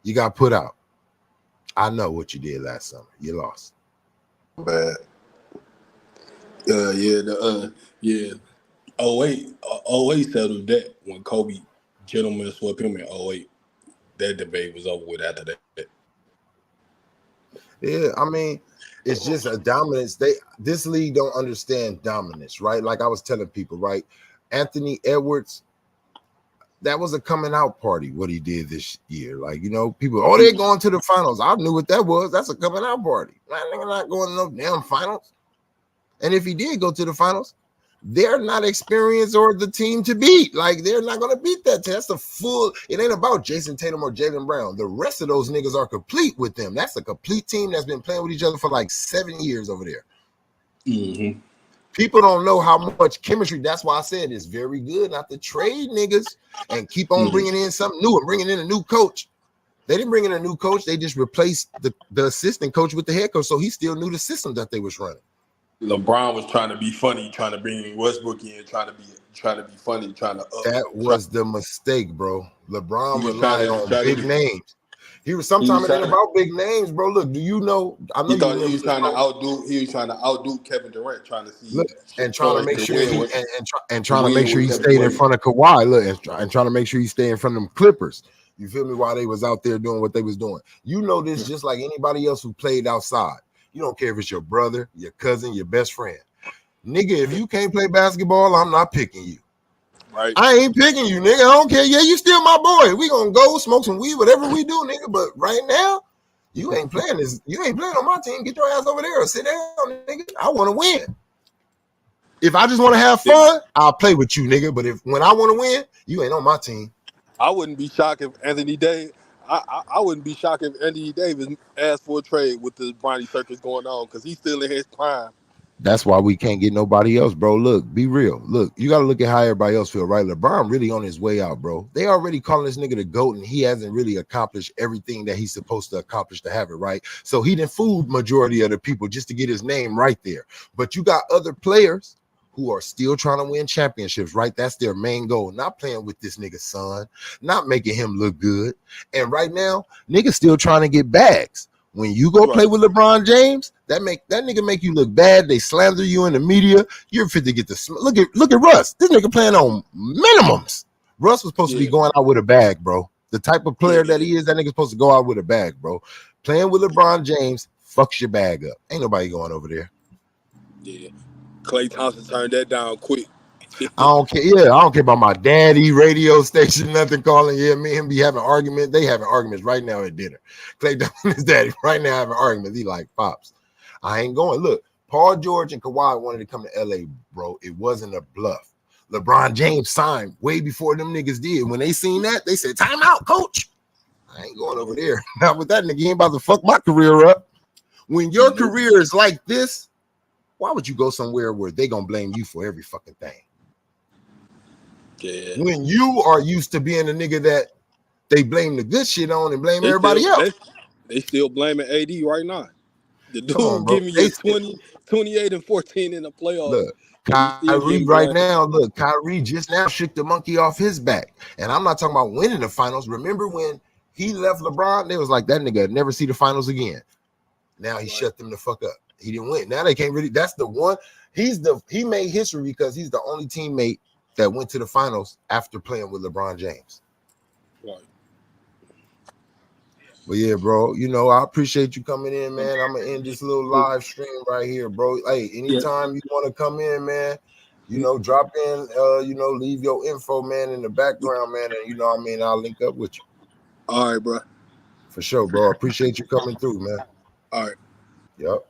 You got put out. I know what you did last summer. You lost. Bad. Yeah. 08 settled that when Kobe gentleman swept him in 08. That debate was over with after that. Yeah, I mean, it's just a dominance. This league don't understand dominance, right? Like I was telling people, right? Anthony Edwards, that was a coming out party, what he did this year. Like, people, they're going to the finals. I knew what that was. That's a coming out party. They're not going to no damn finals. And if he did go to the finals, they're not experienced or the team to beat. Like, they're not going to beat that team. That's it ain't about Jason Tatum or Jaylen Brown. The rest of those niggas are complete with them. That's a complete team that's been playing with each other for like 7 years over there. Mm-hmm. People don't know how much chemistry. That's why I said it's very good not to trade niggas and keep on bringing in something new and bringing in a new coach. They didn't bring in a new coach. They just replaced the assistant coach with the head coach, so he still knew the system that they was running. LeBron was trying to be funny, trying to bring Westbrook in, trying to be funny, trying to up. That was the mistake, bro. LeBron relied on big names. He was sometimes it ain't about big names, bro. Look, do you know? I know he thought you he was trying to outdo. He was trying to outdo Kevin Durant, trying to see and trying to make sure trying to win make sure he with stayed in Kevin front of Kawhi. Look, and trying to make sure he stayed in front of them Clippers. You feel me? While they was out there doing what they was doing. You know this just like anybody else who played outside. You don't care if it's your brother, your cousin, your best friend. Nigga, if you can't play basketball, I'm not picking you. Right. I ain't picking you, nigga. I don't care. Yeah, you still my boy. We gonna go smoke some weed, whatever we do, nigga. But right now, you ain't playing this. You ain't playing on my team. Get your ass over there or sit down, nigga. I want to win. If I just want to have fun, I'll play with you, nigga. But when I want to win, you ain't on my team. I wouldn't be shocked if Anthony Davis. I wouldn't be shocked if Anthony Davis asked for a trade with the Bronny circus going on because he's still in his prime. That's why we can't get nobody else, bro. Look, be real. Look, you got to look at how everybody else feel, right? LeBron really on his way out, bro. They already calling this nigga the GOAT, and he hasn't really accomplished everything that he's supposed to accomplish to have it, right? So he done fooled majority of the people just to get his name right there. But you got other players who are still trying to win championships, right? That's their main goal. Not playing with this nigga's son, not making him look good. And right now, niggas still trying to get bags. When you go play with LeBron James, that nigga make you look bad. They slander you in the media. You're fit to get the look at Russ. This nigga playing on minimums. Russ was supposed to be going out with a bag, bro. The type of player that he is, that nigga's supposed to go out with a bag, bro. Playing with LeBron James fucks your bag up. Ain't nobody going over there. Yeah, Klay Thompson turned that down quick. I don't care. Yeah, I don't care about my daddy radio station, nothing calling. Yeah, me and him be having arguments. They having arguments right now at dinner. Klay Thompson and his daddy right now having arguments. He like, Pops, I ain't going. Look, Paul George and Kawhi wanted to come to LA, bro. It wasn't a bluff. LeBron James signed way before them niggas did. When they seen that, they said, time out, coach. I ain't going over there. Not with that nigga. He ain't about to fuck my career up. When your career is like this, why would you go somewhere where they gonna blame you for every fucking thing? Yeah. When you are used to being a nigga that they blame the good shit on and blame everybody else. They still blaming AD right now. The dude Come on, bro. giving you 28 and 14 in the playoffs. Look, Kyrie right now, look, Kyrie just now shook the monkey off his back. And I'm not talking about winning the finals. Remember when he left LeBron? They was like, that nigga never see the finals again. Now he shut them the fuck up. He didn't win. Now they can't really. That's the one. He made history because he's the only teammate that went to the finals after playing with LeBron James. Right. But yeah, bro, I appreciate you coming in, man. I'm gonna end this little live stream right here, bro. Hey, anytime you want to come in, man, drop in, leave your info, man, in the background, man, and I'll link up with you. All right, bro. For sure, bro. Appreciate you coming through, man. All right. Yep.